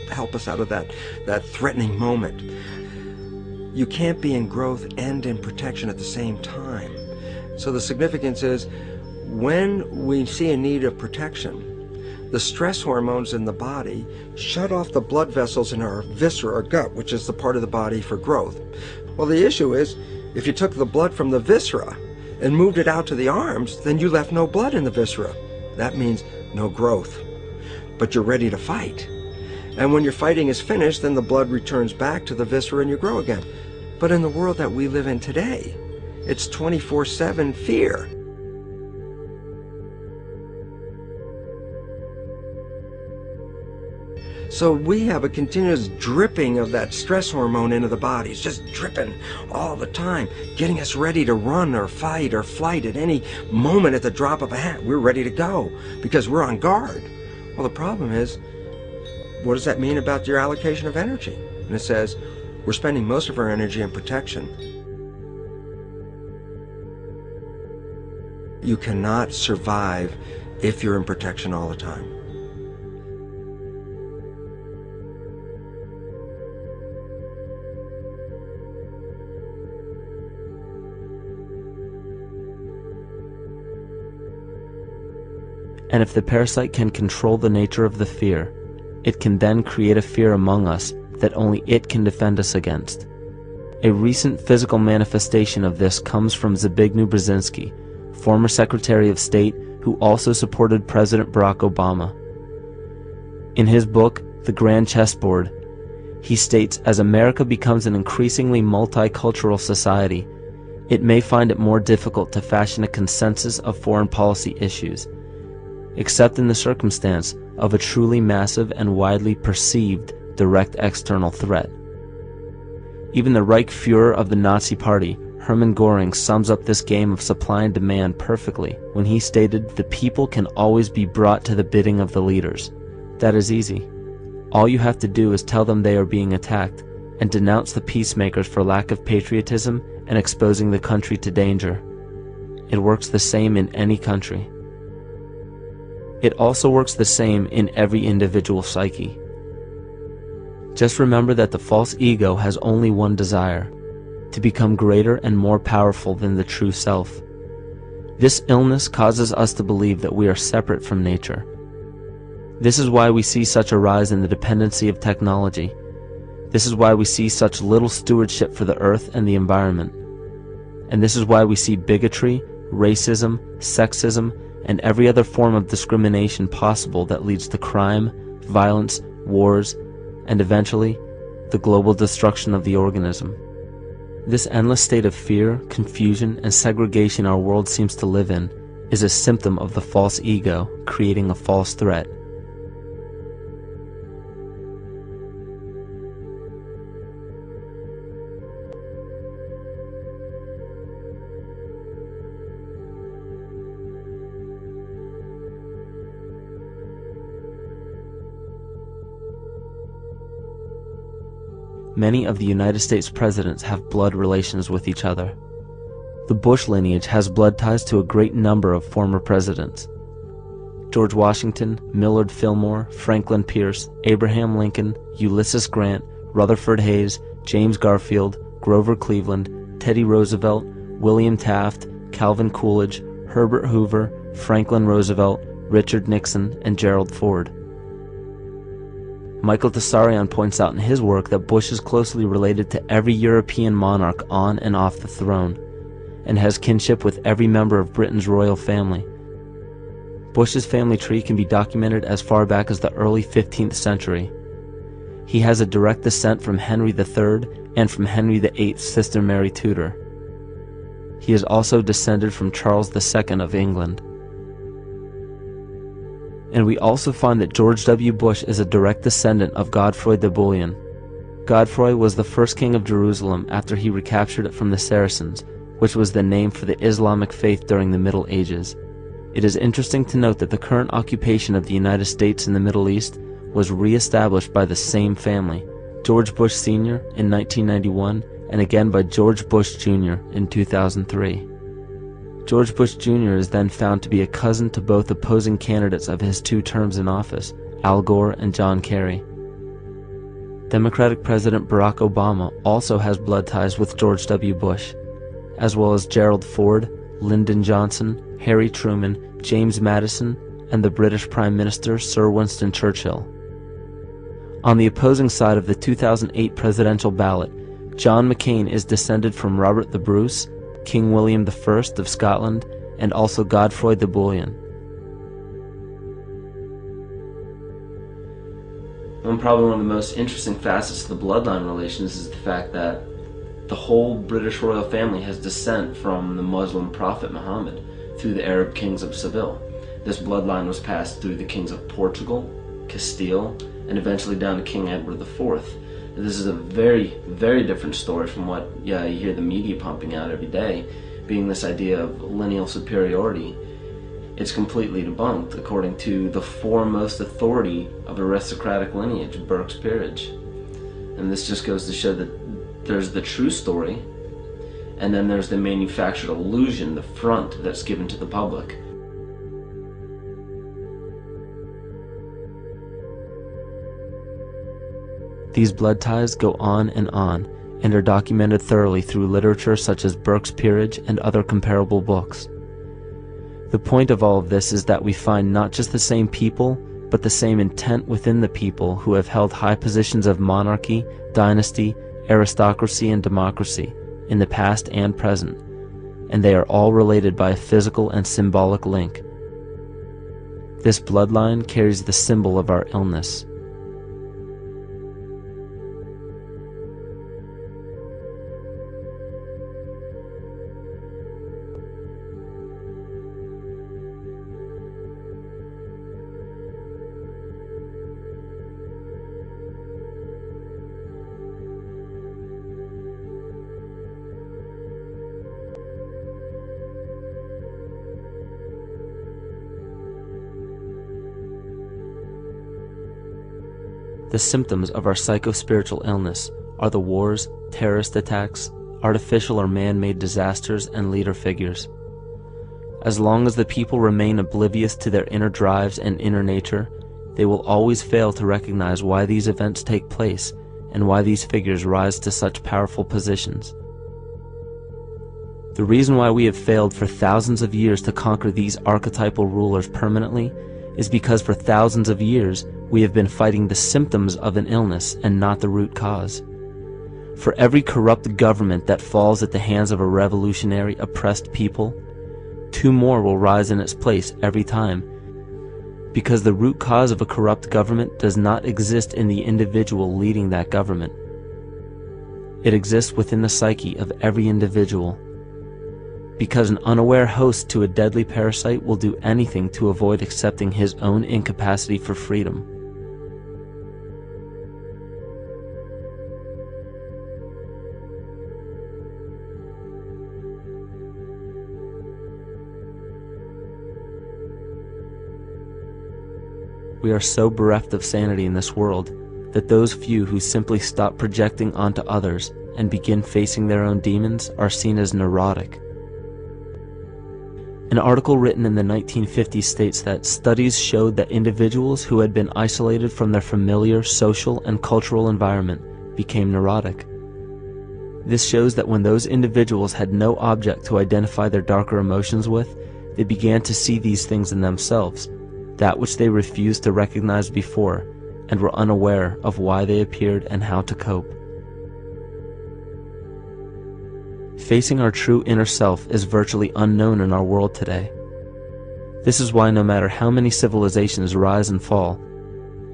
D: help us out of that threatening moment. You can't be in growth and in protection at the same time. So the significance is, when we see a need of protection, the stress hormones in the body shut off the blood vessels in our viscera or gut, which is the part of the body for growth. Well, the issue is, if you took the blood from the viscera and moved it out to the arms, then you left no blood in the viscera. That means no growth. But you're ready to fight. And when your fighting is finished, then the blood returns back to the viscera and you grow again. But in the world that we live in today, it's 24/7 fear. So we have a continuous dripping of that stress hormone into the body. It's just dripping all the time, getting us ready to run or fight or flight at any moment at the drop of a hat. We're ready to go because we're on guard. Well, the problem is, what does that mean about your allocation of energy? And it says, we're spending most of our energy in protection. You cannot survive if you're in protection all the time.
B: And if the parasite can control the nature of the fear, it can then create a fear among us that only it can defend us against. A recent physical manifestation of this comes from Zbigniew Brzezinski, former Secretary of State who also supported President Barack Obama. In his book, The Grand Chessboard, he states, as America becomes an increasingly multicultural society, it may find it more difficult to fashion a consensus of foreign policy issues, except in the circumstance of a truly massive and widely perceived direct external threat. Even the Reichsfuhrer of the Nazi Party, Hermann Göring, sums up this game of supply and demand perfectly when he stated, "The people can always be brought to the bidding of the leaders." That is easy. All you have to do is tell them they are being attacked and denounce the peacemakers for lack of patriotism and exposing the country to danger. It works the same in any country. It also works the same in every individual psyche. Just remember that the false ego has only one desire: to become greater and more powerful than the true self. This illness causes us to believe that we are separate from nature. This is why we see such a rise in the dependency of technology. This is why we see such little stewardship for the earth and the environment. And this is why we see bigotry, racism, sexism, and every other form of discrimination possible that leads to crime, violence, wars, and eventually, the global destruction of the organism. This endless state of fear, confusion, and segregation our world seems to live in is a symptom of the false ego creating a false threat. many of the United States presidents have blood relations with each other. The Bush lineage has blood ties to a great number of former presidents. George Washington, Millard Fillmore, Franklin Pierce, Abraham Lincoln, Ulysses Grant, Rutherford Hayes, James Garfield, Grover Cleveland, Teddy Roosevelt, William Taft, Calvin Coolidge, Herbert Hoover, Franklin Roosevelt, Richard Nixon, and Gerald Ford. Michael Tessarion points out in his work that Bush is closely related to every European monarch on and off the throne, and has kinship with every member of Britain's royal family. Bush's family tree can be documented as far back as the early 15th century. He has a direct descent from Henry III and from Henry VIII's sister Mary Tudor. He is also descended from Charles II of England. And we also find that George W. Bush is a direct descendant of Godfrey de Bouillon. Godfrey was the first king of Jerusalem after he recaptured it from the Saracens, which was the name for the Islamic faith during the Middle Ages. It is interesting to note that the current occupation of the United States in the Middle East was re-established by the same family, George Bush Sr. in 1991, and again by George Bush Jr. in 2003. George Bush Jr. is then found to be a cousin to both opposing candidates of his 2 terms in office, Al Gore and John Kerry. Democratic President Barack Obama also has blood ties with George W. Bush, as well as Gerald Ford, Lyndon Johnson, Harry Truman, James Madison, and the British Prime Minister Sir Winston Churchill. On the opposing side of the 2008 presidential ballot, John McCain is descended from Robert the Bruce, King William I of Scotland, and also Godfrey de Bouillon. Probably one of the most interesting facets of the bloodline relations is the fact that the whole British royal family has descent from the Muslim prophet Muhammad through the Arab kings of Seville. This bloodline was passed through the kings of Portugal, Castile, and eventually down to King Edward IV. This is a very, very different story from what you hear the media pumping out every day, being this idea of lineal superiority. It's completely debunked according to the foremost authority of aristocratic lineage, Burke's Peerage. And this just goes to show that there's the true story, and then there's the manufactured illusion, the front that's given to the public. These blood ties go on and are documented thoroughly through literature such as Burke's Peerage and other comparable books. The point of all of this is that we find not just the same people, but the same intent within the people who have held high positions of monarchy, dynasty, aristocracy, and democracy in the past and present, and they are all related by a physical and symbolic link. This bloodline carries the symbol of our illness. The symptoms of our psycho-spiritual illness are the wars, terrorist attacks, artificial or man-made disasters, and leader figures. As long as the people remain oblivious to their inner drives and inner nature, they will always fail to recognize why these events take place and why these figures rise to such powerful positions. The reason why we have failed for thousands of years to conquer these archetypal rulers permanently is because for thousands of years we have been fighting the symptoms of an illness and not the root cause. For every corrupt government that falls at the hands of a revolutionary, oppressed people, 2 more will rise in its place every time, because the root cause of a corrupt government does not exist in the individual leading that government. It exists within the psyche of every individual, because an unaware host to a deadly parasite will do anything to avoid accepting his own incapacity for freedom. We are so bereft of sanity in this world that those few who simply stop projecting onto others and begin facing their own demons are seen as neurotic. An article written in the 1950s states that studies showed that individuals who had been isolated from their familiar social and cultural environment became neurotic. This shows that when those individuals had no object to identify their darker emotions with, they began to see these things in themselves, that which they refused to recognize before, and were unaware of why they appeared and how to cope. Facing our true inner self is virtually unknown in our world today. This is why no matter how many civilizations rise and fall,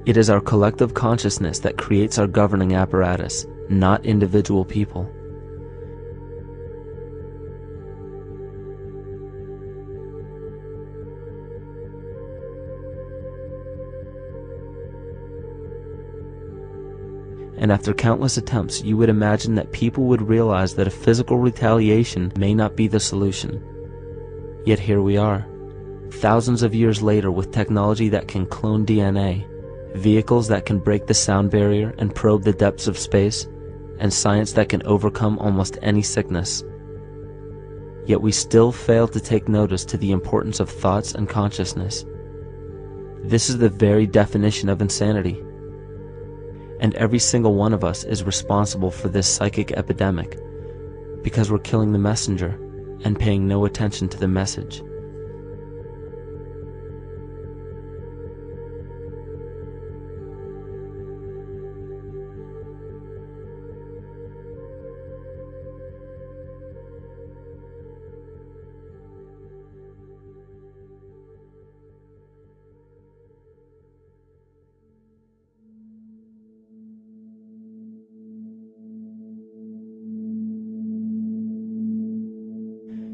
B: it is our collective consciousness that creates our governing apparatus, not individual people. And after countless attempts, you would imagine that people would realize that a physical retaliation may not be the solution. Yet here we are, thousands of years later, with technology that can clone DNA, vehicles that can break the sound barrier and probe the depths of space, and science that can overcome almost any sickness. Yet we still fail to take notice to the importance of thoughts and consciousness. This is the very definition of insanity. And every single one of us is responsible for this psychic epidemic, because we're killing the messenger and paying no attention to the message.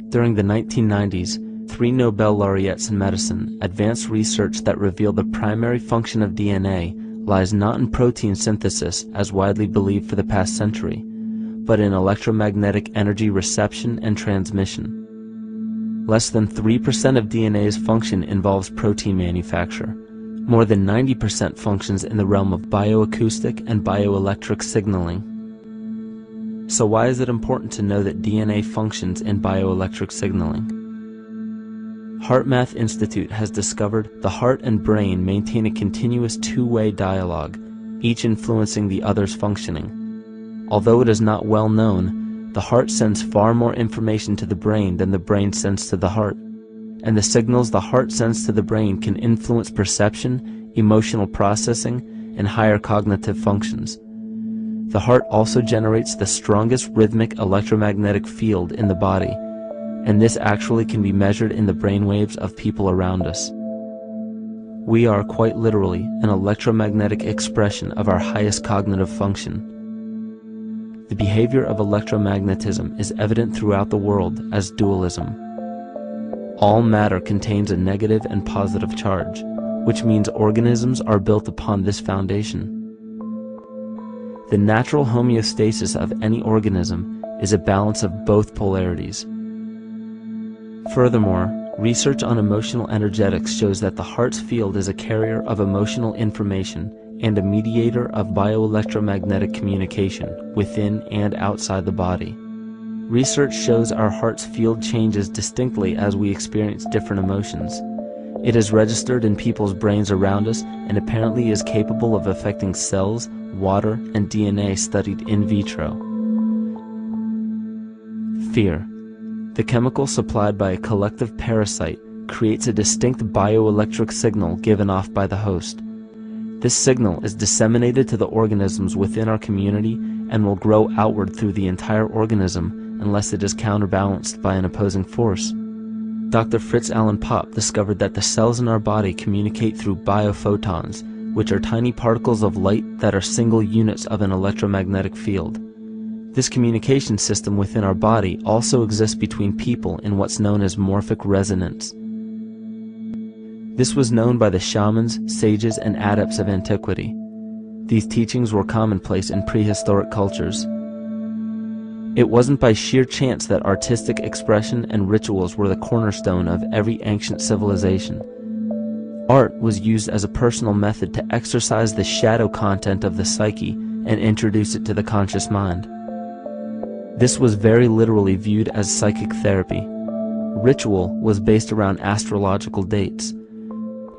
B: During the 1990s, 3 Nobel laureates in medicine advanced research that revealed the primary function of DNA lies not in protein synthesis as widely believed for the past century, but in electromagnetic energy reception and transmission. Less than 3% of DNA's function involves protein manufacture. More than 90% functions in the realm of bioacoustic and bioelectric signaling. So why is it important to know that DNA functions in bioelectric signaling? HeartMath Institute has discovered the heart and brain maintain a continuous two-way dialogue, each influencing the other's functioning. Although it is not well known, the heart sends far more information to the brain than the brain sends to the heart, and the signals the heart sends to the brain can influence perception, emotional processing, and higher cognitive functions. The heart also generates the strongest rhythmic electromagnetic field in the body, and this actually can be measured in the brainwaves of people around us. We are quite literally an electromagnetic expression of our highest cognitive function. The behavior of electromagnetism is evident throughout the world as dualism. All matter contains a negative and positive charge, which means organisms are built upon this foundation. The natural homeostasis of any organism is a balance of both polarities. Furthermore, research on emotional energetics shows that the heart's field is a carrier of emotional information and a mediator of bioelectromagnetic communication within and outside the body. Research shows our heart's field changes distinctly as we experience different emotions. It is registered in people's brains around us and apparently is capable of affecting cells, water, and DNA studied in vitro. Fear. The chemical supplied by a collective parasite creates a distinct bioelectric signal given off by the host. This signal is disseminated to the organisms within our community and will grow outward through the entire organism unless it is counterbalanced by an opposing force. Dr. Fritz Alan Popp discovered that the cells in our body communicate through biophotons, which are tiny particles of light that are single units of an electromagnetic field. This communication system within our body also exists between people in what's known as morphic resonance. This was known by the shamans, sages, and adepts of antiquity. These teachings were commonplace in prehistoric cultures. It wasn't by sheer chance that artistic expression and rituals were the cornerstone of every ancient civilization. Art was used as a personal method to exercise the shadow content of the psyche and introduce it to the conscious mind. This was very literally viewed as psychic therapy. Ritual was based around astrological dates.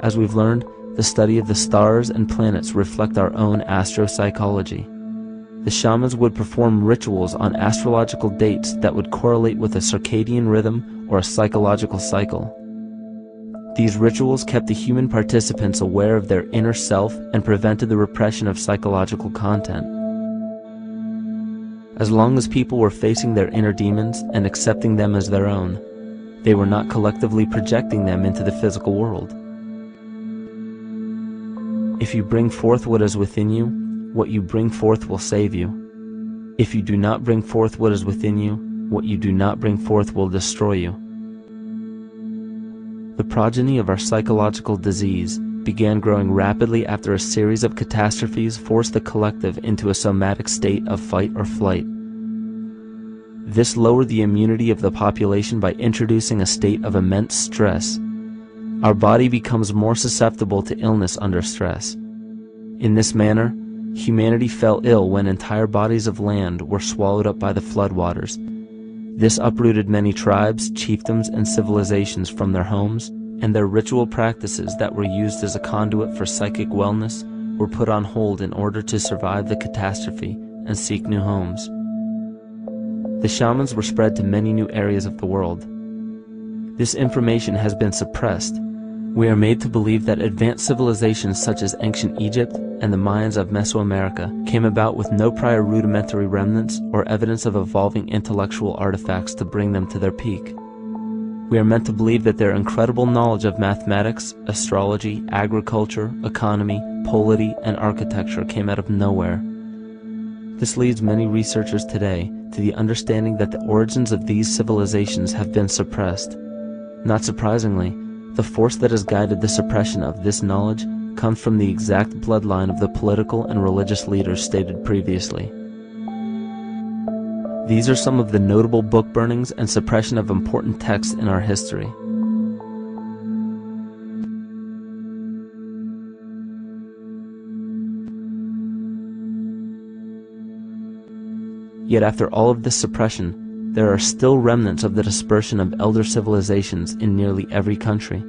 B: As we've learned, the study of the stars and planets reflect our own astropsychology. The shamans would perform rituals on astrological dates that would correlate with a circadian rhythm or a psychological cycle. These rituals kept the human participants aware of their inner self and prevented the repression of psychological content. As long as people were facing their inner demons and accepting them as their own, they were not collectively projecting them into the physical world. If you bring forth what is within you, what you bring forth will save you. If you do not bring forth what is within you, what you do not bring forth will destroy you. The progeny of our psychological disease began growing rapidly after a series of catastrophes forced the collective into a somatic state of fight or flight. This lowered the immunity of the population by introducing a state of immense stress. Our body becomes more susceptible to illness under stress. In this manner, humanity fell ill when entire bodies of land were swallowed up by the floodwaters. This uprooted many tribes, chiefdoms, and civilizations from their homes, and their ritual practices that were used as a conduit for psychic wellness were put on hold in order to survive the catastrophe and seek new homes. The shamans were spread to many new areas of the world. This information has been suppressed. We are made to believe that advanced civilizations such as ancient Egypt and the Mayans of Mesoamerica came about with no prior rudimentary remnants or evidence of evolving intellectual artifacts to bring them to their peak. We are meant to believe that their incredible knowledge of mathematics, astrology, agriculture, economy, polity, and architecture came out of nowhere. This leads many researchers today to the understanding that the origins of these civilizations have been suppressed. Not surprisingly, the force that has guided the suppression of this knowledge comes from the exact bloodline of the political and religious leaders stated previously. These are some of the notable book burnings and suppression of important texts in our history. Yet after all of this suppression, there are still remnants of the dispersion of elder civilizations in nearly every country.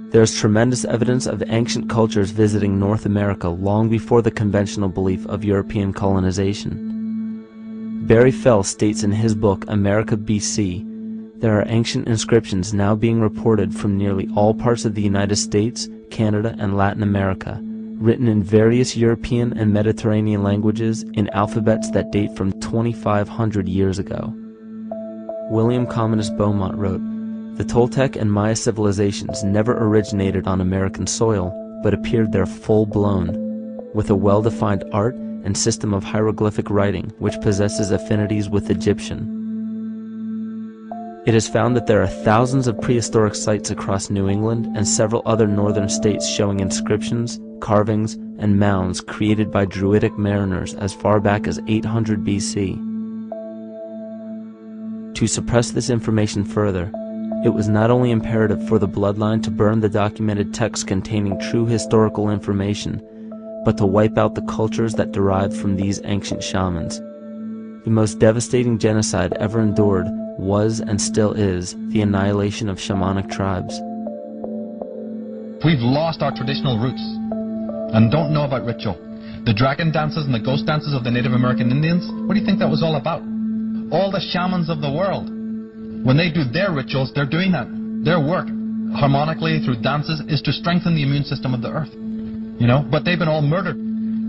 B: There is tremendous evidence of ancient cultures visiting North America long before the conventional belief of European colonization. Barry Fell states in his book America BC, there are ancient inscriptions now being reported from nearly all parts of the United States, Canada, and Latin America, written in various European and Mediterranean languages in alphabets that date from 2,500 years ago. William Commonus Beaumont wrote, "The Toltec and Maya civilizations never originated on American soil, but appeared there full-blown, with a well-defined art and system of hieroglyphic writing which possesses affinities with Egyptian. It is found that there are thousands of prehistoric sites across New England and several other northern states showing inscriptions, carvings, and mounds created by Druidic mariners as far back as 800 BC. To suppress this information further, it was not only imperative for the bloodline to burn the documented texts containing true historical information, but to wipe out the cultures that derived from these ancient shamans. The most devastating genocide ever endured was and still is the annihilation of shamanic tribes.
E: We've lost our traditional roots and don't know about ritual. The dragon dances and the ghost dances of the Native American Indians, what do you think that was all about? All the shamans of the world, when they do their rituals, they're doing that. Their work, harmonically through dances, is to strengthen the immune system of the earth. You know, but they've been all murdered.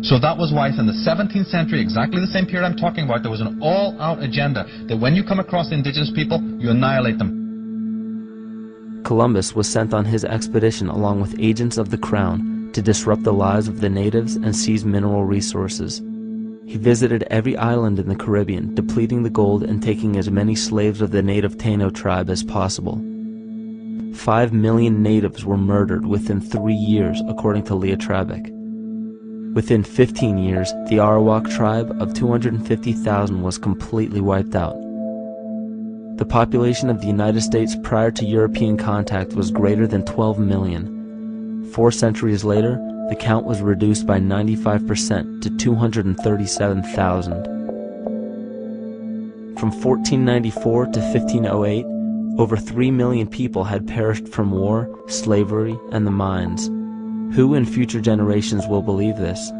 E: So that was why in the 17th century, exactly the same period I'm talking about, there was an all-out agenda that when you come across indigenous people, you annihilate them.
B: Columbus was sent on his expedition along with agents of the crown to disrupt the lives of the natives and seize mineral resources. He visited every island in the Caribbean, depleting the gold and taking as many slaves of the native Taino tribe as possible. 5 million natives were murdered within 3 years, according to Leah Trabic. Within 15 years, the Arawak tribe of 250,000 was completely wiped out. The population of the United States prior to European contact was greater than 12 million. 4 centuries later, the count was reduced by 95% to 237,000. From 1494 to 1508, over 3 million people had perished from war, slavery, and the mines. Who in future generations will believe this?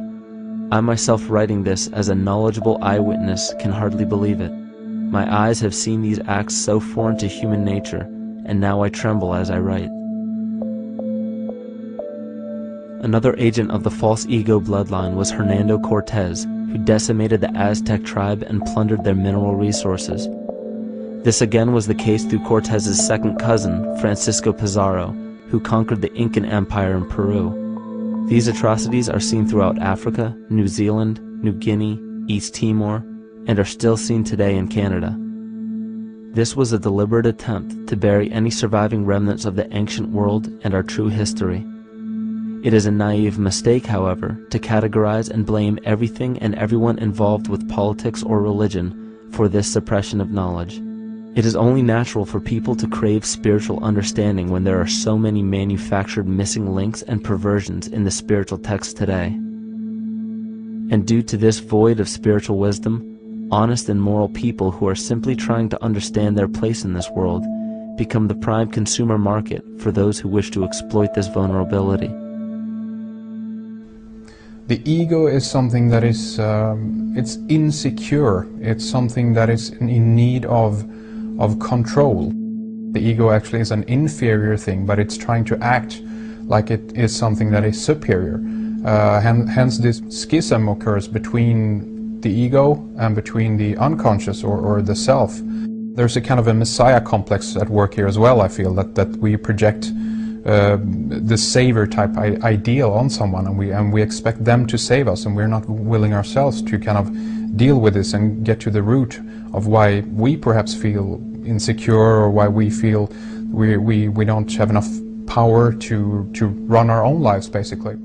B: I myself, writing this as a knowledgeable eyewitness, can hardly believe it. My eyes have seen these acts so foreign to human nature, and now I tremble as I write. Another agent of the false ego bloodline was Hernando Cortés, who decimated the Aztec tribe and plundered their mineral resources. This again was the case through Cortés's second cousin, Francisco Pizarro, who conquered the Incan Empire in Peru. These atrocities are seen throughout Africa, New Zealand, New Guinea, East Timor, and are still seen today in Canada. This was a deliberate attempt to bury any surviving remnants of the ancient world and our true history. It is a naive mistake, however, to categorize and blame everything and everyone involved with politics or religion for this suppression of knowledge. It is only natural for people to crave spiritual understanding when there are so many manufactured missing links and perversions in the spiritual text today. And due to this void of spiritual wisdom, honest and moral people who are simply trying to understand their place in this world become the prime consumer market for those who wish to exploit this vulnerability.
F: The ego is something that is it's insecure. It's something that is in need of control. The ego actually is an inferior thing, but it's trying to act like it is something that is superior. Hence this schism occurs between the ego and between the unconscious or the self. There's a kind of a messiah complex at work here as well, I feel, that we project the savior type ideal on someone, and we expect them to save us, and we're not willing ourselves to kind of deal with this and get to the root of why we perhaps feel insecure, or why we feel we don't have enough power to run our own lives, basically.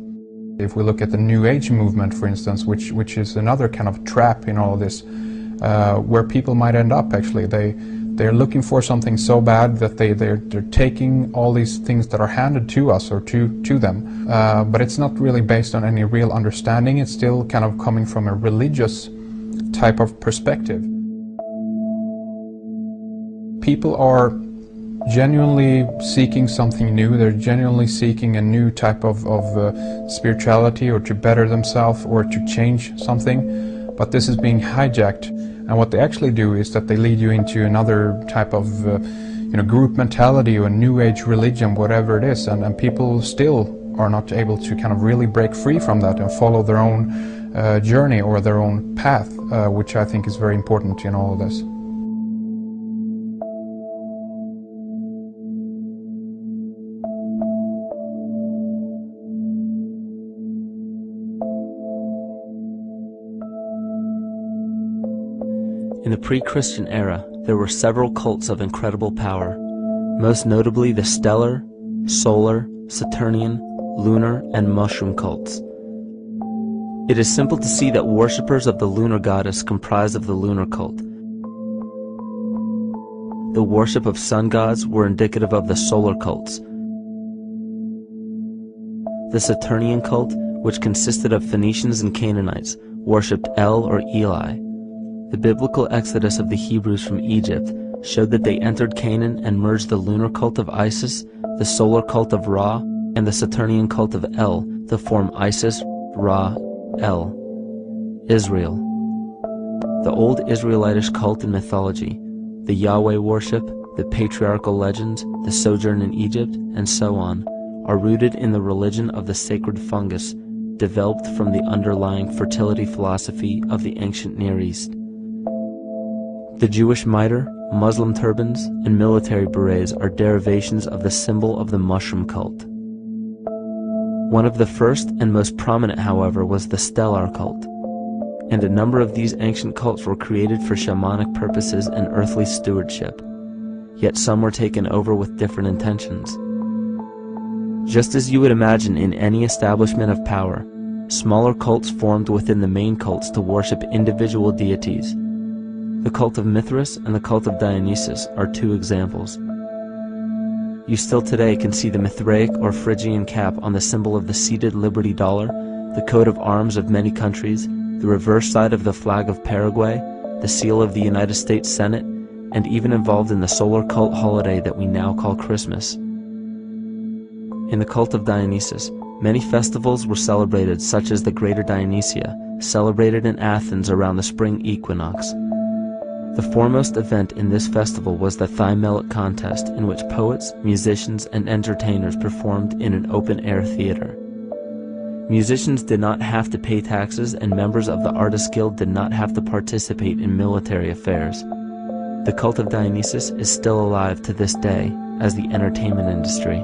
F: If we look at the New Age movement, for instance, which is another kind of trap in all of this, where people might end up, actually, they're looking for something so bad that they're taking all these things that are handed to us or to them, but it's not really based on any real understanding. It's still kind of coming from a religious type of perspective. People are genuinely seeking something new. They're genuinely seeking a new type of spirituality, or to better themselves, or to change something, but this is being hijacked. And what they actually do is that they lead you into another type of group mentality or New Age religion, whatever it is, and people still are not able to kind of really break free from that and follow their own journey or their own path, which I think is very important in all of this.
B: In the pre-Christian era, there were several cults of incredible power, most notably the stellar, solar, Saturnian, lunar, and mushroom cults. It is simple to see that worshippers of the lunar goddess comprised of the lunar cult. The worship of sun gods were indicative of the solar cults. The Saturnian cult, which consisted of Phoenicians and Canaanites, worshipped El or Eli. The biblical exodus of the Hebrews from Egypt showed that they entered Canaan and merged the lunar cult of Isis, the solar cult of Ra, and the Saturnian cult of El to form Isis, Ra, El. Israel. The old Israelitish cult and mythology, the Yahweh worship, the patriarchal legends, the sojourn in Egypt, and so on, are rooted in the religion of the sacred fungus, developed from the underlying fertility philosophy of the ancient Near East. The Jewish mitre, Muslim turbans, and military berets are derivations of the symbol of the mushroom cult. One of the first and most prominent, however, was the stellar cult, and a number of these ancient cults were created for shamanic purposes and earthly stewardship, yet some were taken over with different intentions. Just as you would imagine in any establishment of power, smaller cults formed within the main cults to worship individual deities. The cult of Mithras and the cult of Dionysus are two examples. You still today can see the Mithraic or Phrygian cap on the symbol of the seated Liberty Dollar, the coat of arms of many countries, the reverse side of the flag of Paraguay, the seal of the United States Senate, and even involved in the solar cult holiday that we now call Christmas. In the cult of Dionysus, many festivals were celebrated, such as the Greater Dionysia, celebrated in Athens around the spring equinox. The foremost event in this festival was the Thymelic contest, in which poets, musicians, and entertainers performed in an open-air theater. Musicians did not have to pay taxes, and members of the Artists Guild did not have to participate in military affairs. The cult of Dionysus is still alive to this day as the entertainment industry.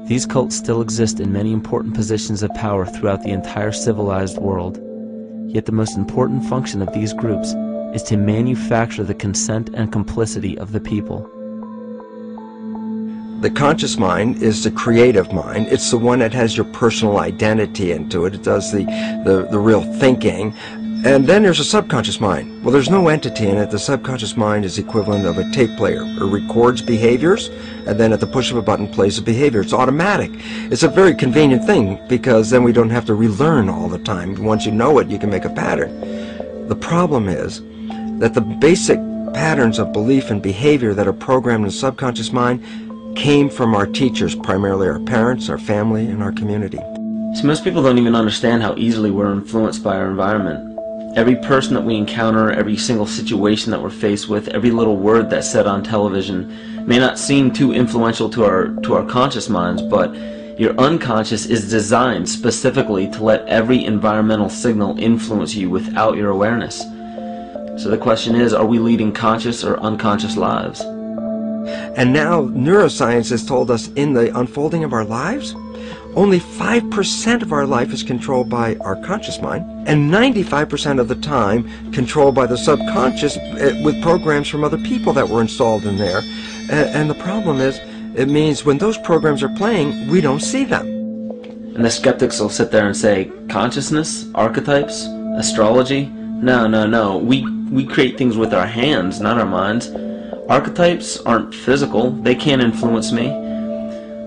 B: These cults still exist in many important positions of power throughout the entire civilized world. Yet the most important function of these groups is to manufacture the consent and complicity of the people.
D: The conscious mind is the creative mind. It's the one that has your personal identity into it. It does the real thinking. And then there's a subconscious mind. Well, there's no entity in it. The subconscious mind is the equivalent of a tape player. It records behaviors, and then at the push of a button plays a behavior. It's automatic. It's a very convenient thing, because then we don't have to relearn all the time. Once you know it, you can make a pattern. The problem is that the basic patterns of belief and behavior that are programmed in the subconscious mind came from our teachers, primarily our parents, our family, and our community.
B: So most people don't even understand how easily we're influenced by our environment. Every person that we encounter, every single situation that we're faced with, every little word that's said on television may not seem too influential to our conscious minds, but your unconscious is designed specifically to let every environmental signal influence you without your awareness. So the question is, are we leading conscious or unconscious lives?
D: And now neuroscience has told us in the unfolding of our lives, only 5% of our life is controlled by our conscious mind, and 95% of the time controlled by the subconscious with programs from other people that were installed in there. And the problem is, it means when those programs are playing, we don't see them.
B: And the skeptics will sit there and say, consciousness, archetypes, astrology? No. We create things with our hands, not our minds. Archetypes aren't physical. They can't influence me.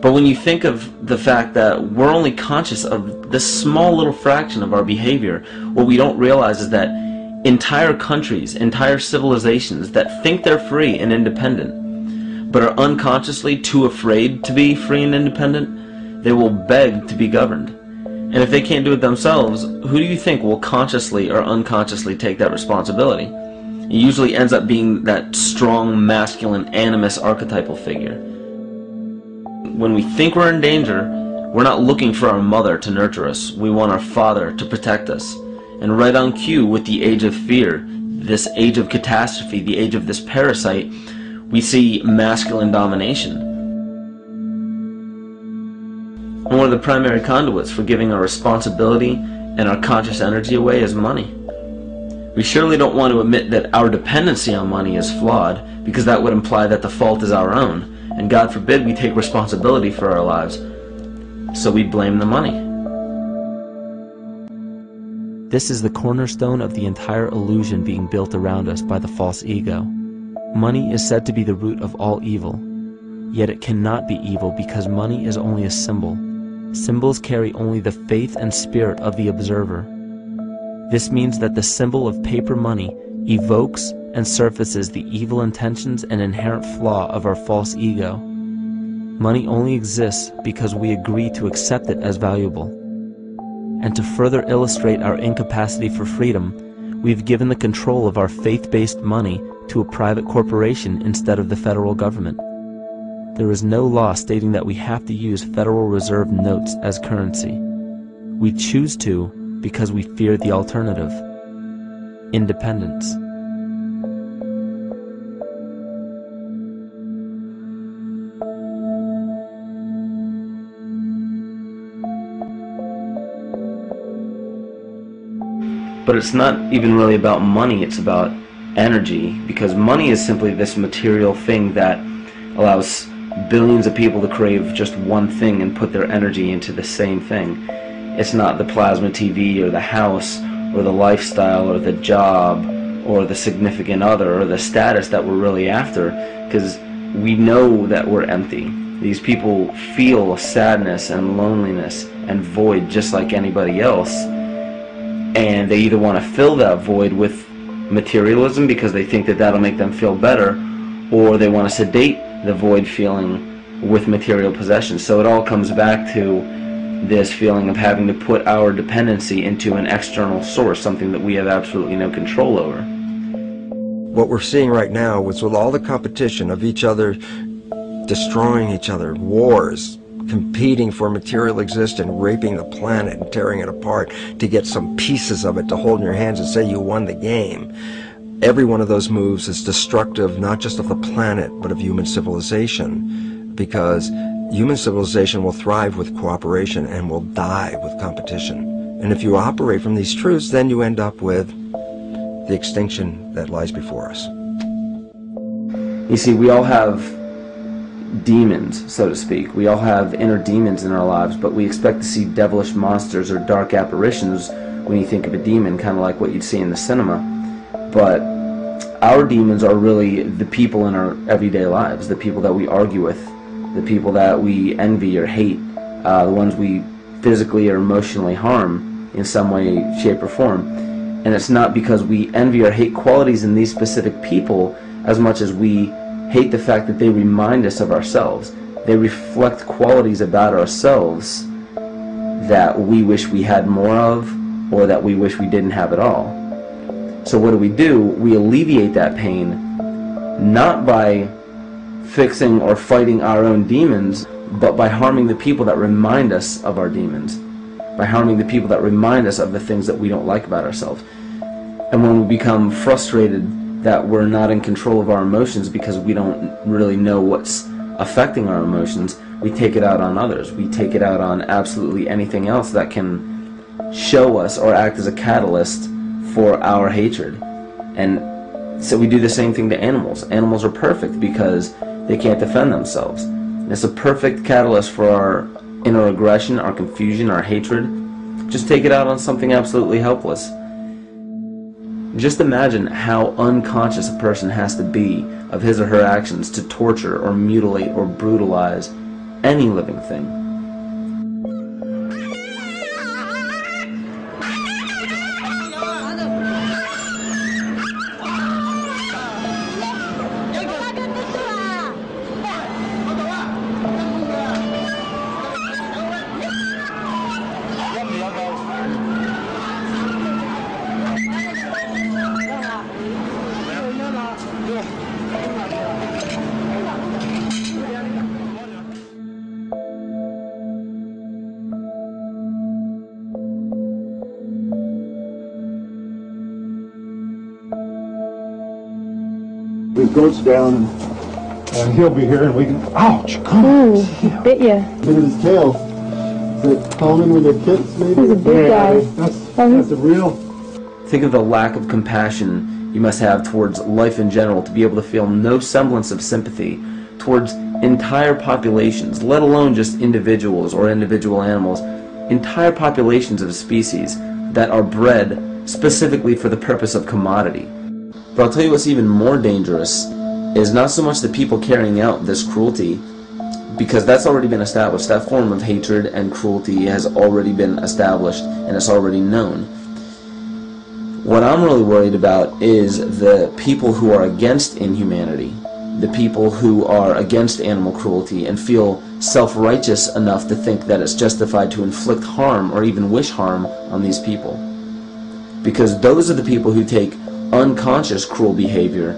B: But when you think of the fact that we're only conscious of this small little fraction of our behavior, what we don't realize is that entire countries, entire civilizations that think they're free and independent, but are unconsciously too afraid to be free and independent, they will beg to be governed. And if they can't do it themselves, who do you think will consciously or unconsciously take that responsibility? It usually ends up being that strong, masculine, animus archetypal figure. When we think we're in danger, we're not looking for our mother to nurture us. We want our father to protect us. And right on cue with the age of fear, this age of catastrophe, the age of this parasite, we see masculine domination. And one of the primary conduits for giving our responsibility and our conscious energy away is money. We surely don't want to admit that our dependency on money is flawed, because that would imply that the fault is our own. And God forbid we take responsibility for our lives, so we blame the money. This is the cornerstone of the entire illusion being built around us by the false ego. Money is said to be the root of all evil, yet it cannot be evil because money is only a symbol. Symbols carry only the faith and spirit of the observer. This means that the symbol of paper money evokes and surfaces the evil intentions and inherent flaw of our false ego. Money only exists because we agree to accept it as valuable. And to further illustrate our incapacity for freedom, we've given the control of our faith-based money to a private corporation instead of the federal government. There is no law stating that we have to use Federal Reserve notes as currency. We choose to because we fear the alternative: independence. But it's not even really about money, it's about energy, because money is simply this material thing that allows billions of people to crave just one thing and put their energy into the same thing. It's not the plasma TV or the house or the lifestyle or the job or the significant other or the status that we're really after, because we know that we're empty. These people feel sadness and loneliness and void just like anybody else, and they either want to fill that void with materialism because they think that that'll make them feel better, or they want to sedate the void feeling with material possessions. So it all comes back to this feeling of having to put our dependency into an external source, something that we have absolutely no control over.
D: What we're seeing right now is with all the competition of each other destroying each other, wars, competing for material existence, raping the planet and tearing it apart to get some pieces of it to hold in your hands and say you won the game. Every one of those moves is destructive not just of the planet but of human civilization, because human civilization will thrive with cooperation and will die with competition. And if you operate from these truths, then you end up with the extinction that lies before us.
B: You see, we all have demons, so to speak. We all have inner demons in our lives, but we expect to see devilish monsters or dark apparitions when you think of a demon, kind of like what you'd see in the cinema. But our demons are really the people in our everyday lives, the people that we argue with, the people that we envy or hate, the ones we physically or emotionally harm in some way, shape, or form. And it's not because we envy or hate qualities in these specific people as much as we hate the fact that they remind us of ourselves. They reflect qualities about ourselves that we wish we had more of, or that we wish we didn't have at all. So what do? We alleviate that pain not by fixing or fighting our own demons, but by harming the people that remind us of our demons, by harming the people that remind us of the things that we don't like about ourselves. And when we become frustrated that we're not in control of our emotions because we don't really know what's affecting our emotions, we take it out on others. We take it out on absolutely anything else that can show us or act as a catalyst for our hatred. And so we do the same thing to animals. Animals are perfect because they can't defend themselves. It's a perfect catalyst for our inner aggression, our confusion, our hatred. Just take it out on something absolutely helpless. Just imagine how unconscious a person has to be of his or her actions to torture or mutilate or brutalize any living thing.
G: His goat's down, and he'll be here, and we can. Ouch!
H: Ooh, he bit you.
G: Look at his tail. Is it common with their kits, maybe?
H: He's a big guy.
G: That's a real.
B: Think of the lack of compassion you must have towards life in general to be able to feel no semblance of sympathy towards entire populations, let alone just individuals or individual animals, entire populations of a species that are bred specifically for the purpose of commodity. But I'll tell you what's even more dangerous is not so much the people carrying out this cruelty, because that's already been established. That form of hatred and cruelty has already been established and it's already known. What I'm really worried about is the people who are against inhumanity, the people who are against animal cruelty and feel self-righteous enough to think that it's justified to inflict harm or even wish harm on these people. Because those are the people who take unconscious cruel behavior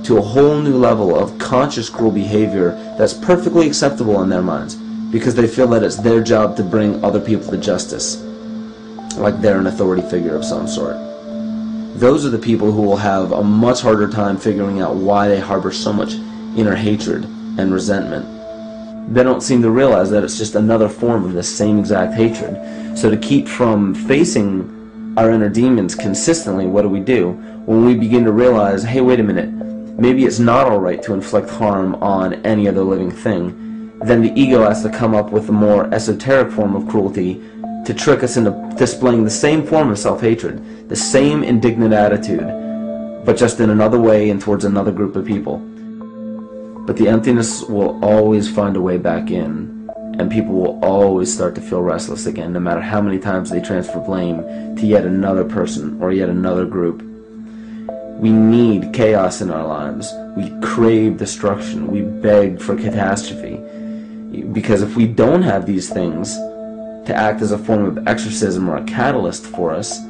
B: to a whole new level of conscious cruel behavior that's perfectly acceptable in their minds, because they feel that it's their job to bring other people to justice, like they're an authority figure of some sort. Those are the people who will have a much harder time figuring out why they harbor so much inner hatred and resentment. They don't seem to realize that it's just another form of the same exact hatred. So to keep from facing our inner demons consistently, what do? When we begin to realize, hey, wait a minute, maybe it's not alright to inflict harm on any other living thing, then the ego has to come up with a more esoteric form of cruelty to trick us into displaying the same form of self-hatred, the same indignant attitude, but just in another way and towards another group of people. But the emptiness will always find a way back in, and people will always start to feel restless again, no matter how many times they transfer blame to yet another person or yet another group. We need chaos in our lives. We crave destruction. We beg for catastrophe. Because if we don't have these things to act as a form of exorcism or a catalyst for us,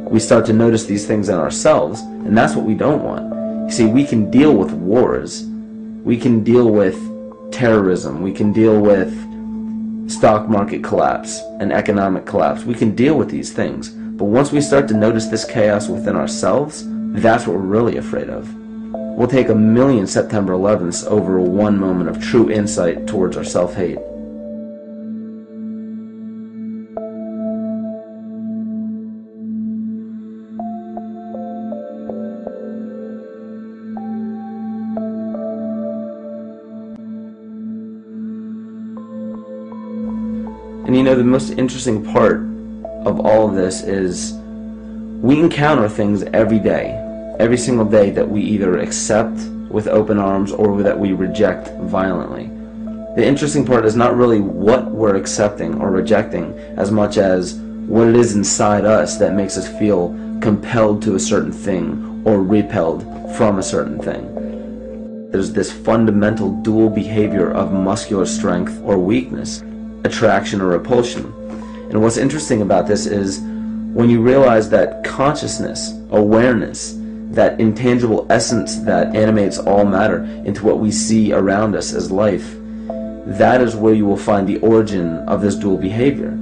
B: we start to notice these things in ourselves, and that's what we don't want. You see, we can deal with wars. We can deal with terrorism. We can deal with stock market collapse and economic collapse. We can deal with these things. But once we start to notice this chaos within ourselves, that's what we're really afraid of. We'll take 1,000,000 September 11ths over one moment of true insight towards our self-hate. And you know, the most interesting part of all of this is we encounter things every day, every single day, that we either accept with open arms or that we reject violently. The interesting part is not really what we're accepting or rejecting as much as what it is inside us that makes us feel compelled to a certain thing or repelled from a certain thing. There's this fundamental dual behavior of muscular strength or weakness, attraction or repulsion. And what's interesting about this is when you realize that consciousness, awareness, that intangible essence that animates all matter into what we see around us as life, that is where you will find the origin of this dual behavior.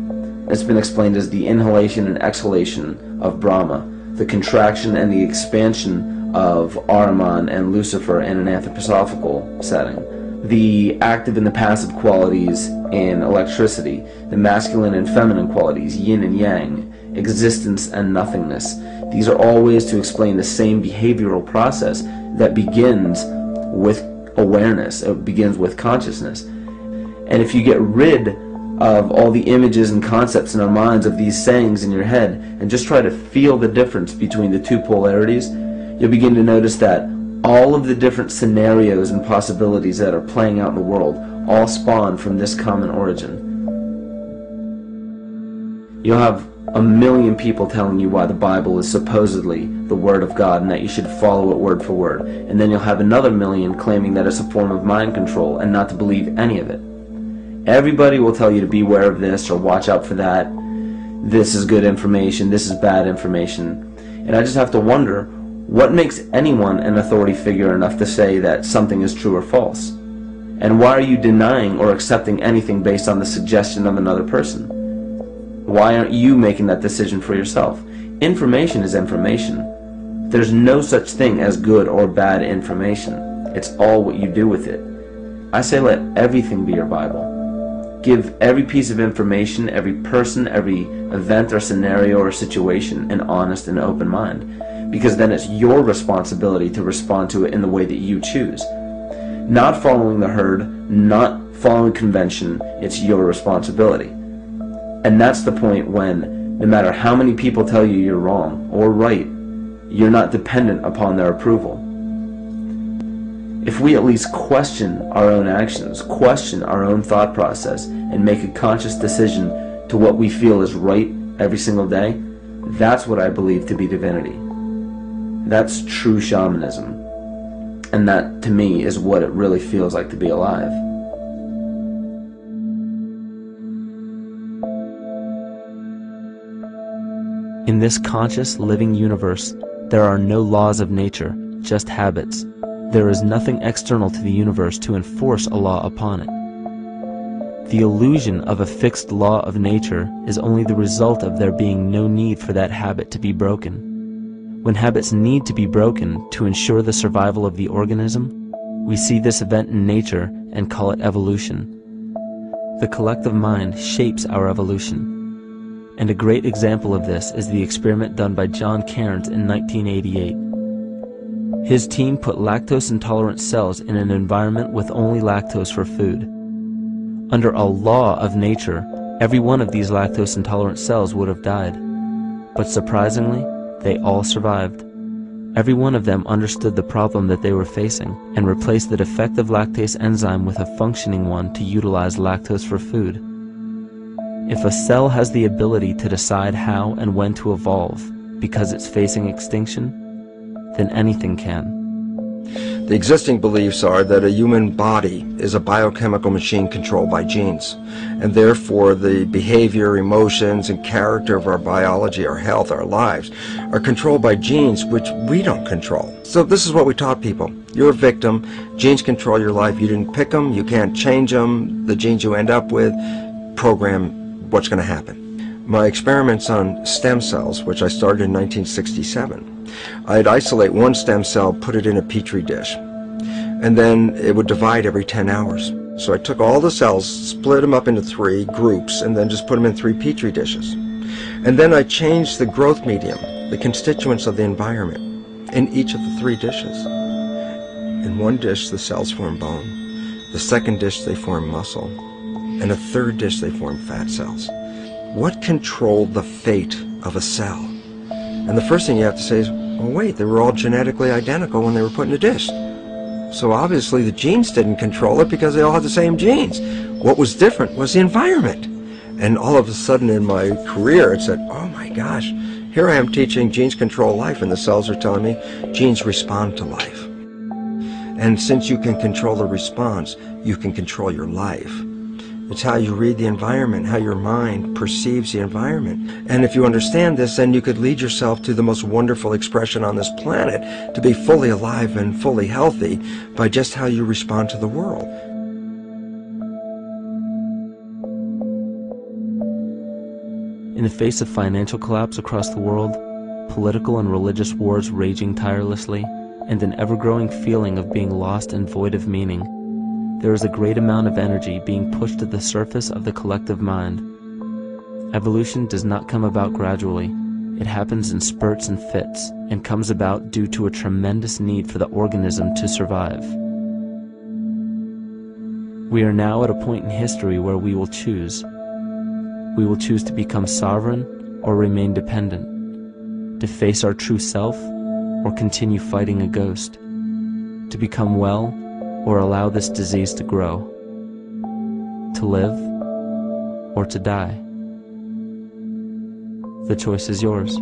B: It's been explained as the inhalation and exhalation of Brahma, the contraction and the expansion of Ahriman and Lucifer in an anthroposophical setting, the active and the passive qualities in electricity, the masculine and feminine qualities, yin and yang, existence and nothingness. These are all ways to explain the same behavioral process that begins with awareness. It begins with consciousness. And if you get rid of all the images and concepts in our minds of these sayings in your head and just try to feel the difference between the two polarities, you'll begin to notice that all of the different scenarios and possibilities that are playing out in the world all spawn from this common origin. You'll have 1,000,000 people telling you why the Bible is supposedly the Word of God and that you should follow it word for word. And then you'll have another 1,000,000 claiming that it's a form of mind control and not to believe any of it. Everybody will tell you to beware of this or watch out for that. This is good information, this is bad information. And I just have to wonder, what makes anyone an authority figure enough to say that something is true or false? And why are you denying or accepting anything based on the suggestion of another person? Why aren't you making that decision for yourself? Information is information. There's no such thing as good or bad information. It's all what you do with it. I say let everything be your Bible. Give every piece of information, every person, every event or scenario or situation an honest and open mind. Because then it's your responsibility to respond to it in the way that you choose. Not following the herd, not following convention, it's your responsibility. And that's the point when, no matter how many people tell you you're wrong or right, you're not dependent upon their approval. If we at least question our own actions, question our own thought process, and make a conscious decision to what we feel is right every single day, that's what I believe to be divinity. That's true shamanism. And that, to me, is what it really feels like to be alive. In this conscious, living universe, there are no laws of nature, just habits. There is nothing external to the universe to enforce a law upon it. The illusion of a fixed law of nature is only the result of there being no need for that habit to be broken. When habits need to be broken to ensure the survival of the organism, we see this event in nature and call it evolution. The collective mind shapes our evolution. And a great example of this is the experiment done by John Cairns in 1988. His team put lactose-intolerant cells in an environment with only lactose for food. Under a law of nature, every one of these lactose-intolerant cells would have died. But surprisingly, they all survived. Every one of them understood the problem that they were facing and replaced the defective lactase enzyme with a functioning one to utilize lactose for food. If a cell has the ability to decide how and when to evolve because it's facing extinction, then anything can.
D: The existing beliefs are that a human body is a biochemical machine controlled by genes, and therefore the behavior, emotions, and character of our biology, our health, our lives, are controlled by genes which we don't control. So this is what we taught people. You're a victim. Genes control your life. You didn't pick them. You can't change them. The genes you end up with program what's going to happen. My experiments on stem cells, which I started in 1967, I'd isolate one stem cell, put it in a petri dish, and then it would divide every 10 hours. So I took all the cells, split them up into 3 groups, and then just put them in 3 petri dishes. And then I changed the growth medium, the constituents of the environment, in each of the 3 dishes. In one dish, the cells form bone. The second dish, they form muscle. In a third dish, they form fat cells. What controlled the fate of a cell? And the first thing you have to say is, well, wait, they were all genetically identical when they were put in a dish. So obviously the genes didn't control it because they all had the same genes. What was different was the environment. And all of a sudden in my career it said, oh my gosh, here I am teaching genes control life, and the cells are telling me genes respond to life. And since you can control the response, you can control your life. It's how you read the environment, how your mind perceives the environment. And if you understand this, then you could lead yourself to the most wonderful expression on this planet, to be fully alive and fully healthy by just how you respond to the world.
B: In the face of financial collapse across the world, political and religious wars raging tirelessly, and an ever-growing feeling of being lost and void of meaning, there is a great amount of energy being pushed to the surface of the collective mind. Evolution does not come about gradually. It happens in spurts and fits, and comes about due to a tremendous need for the organism to survive. We are now at a point in history where we will choose. We will choose to become sovereign or remain dependent, to face our true self or continue fighting a ghost, to become well or allow this disease to grow, to live or to die. The choice is yours.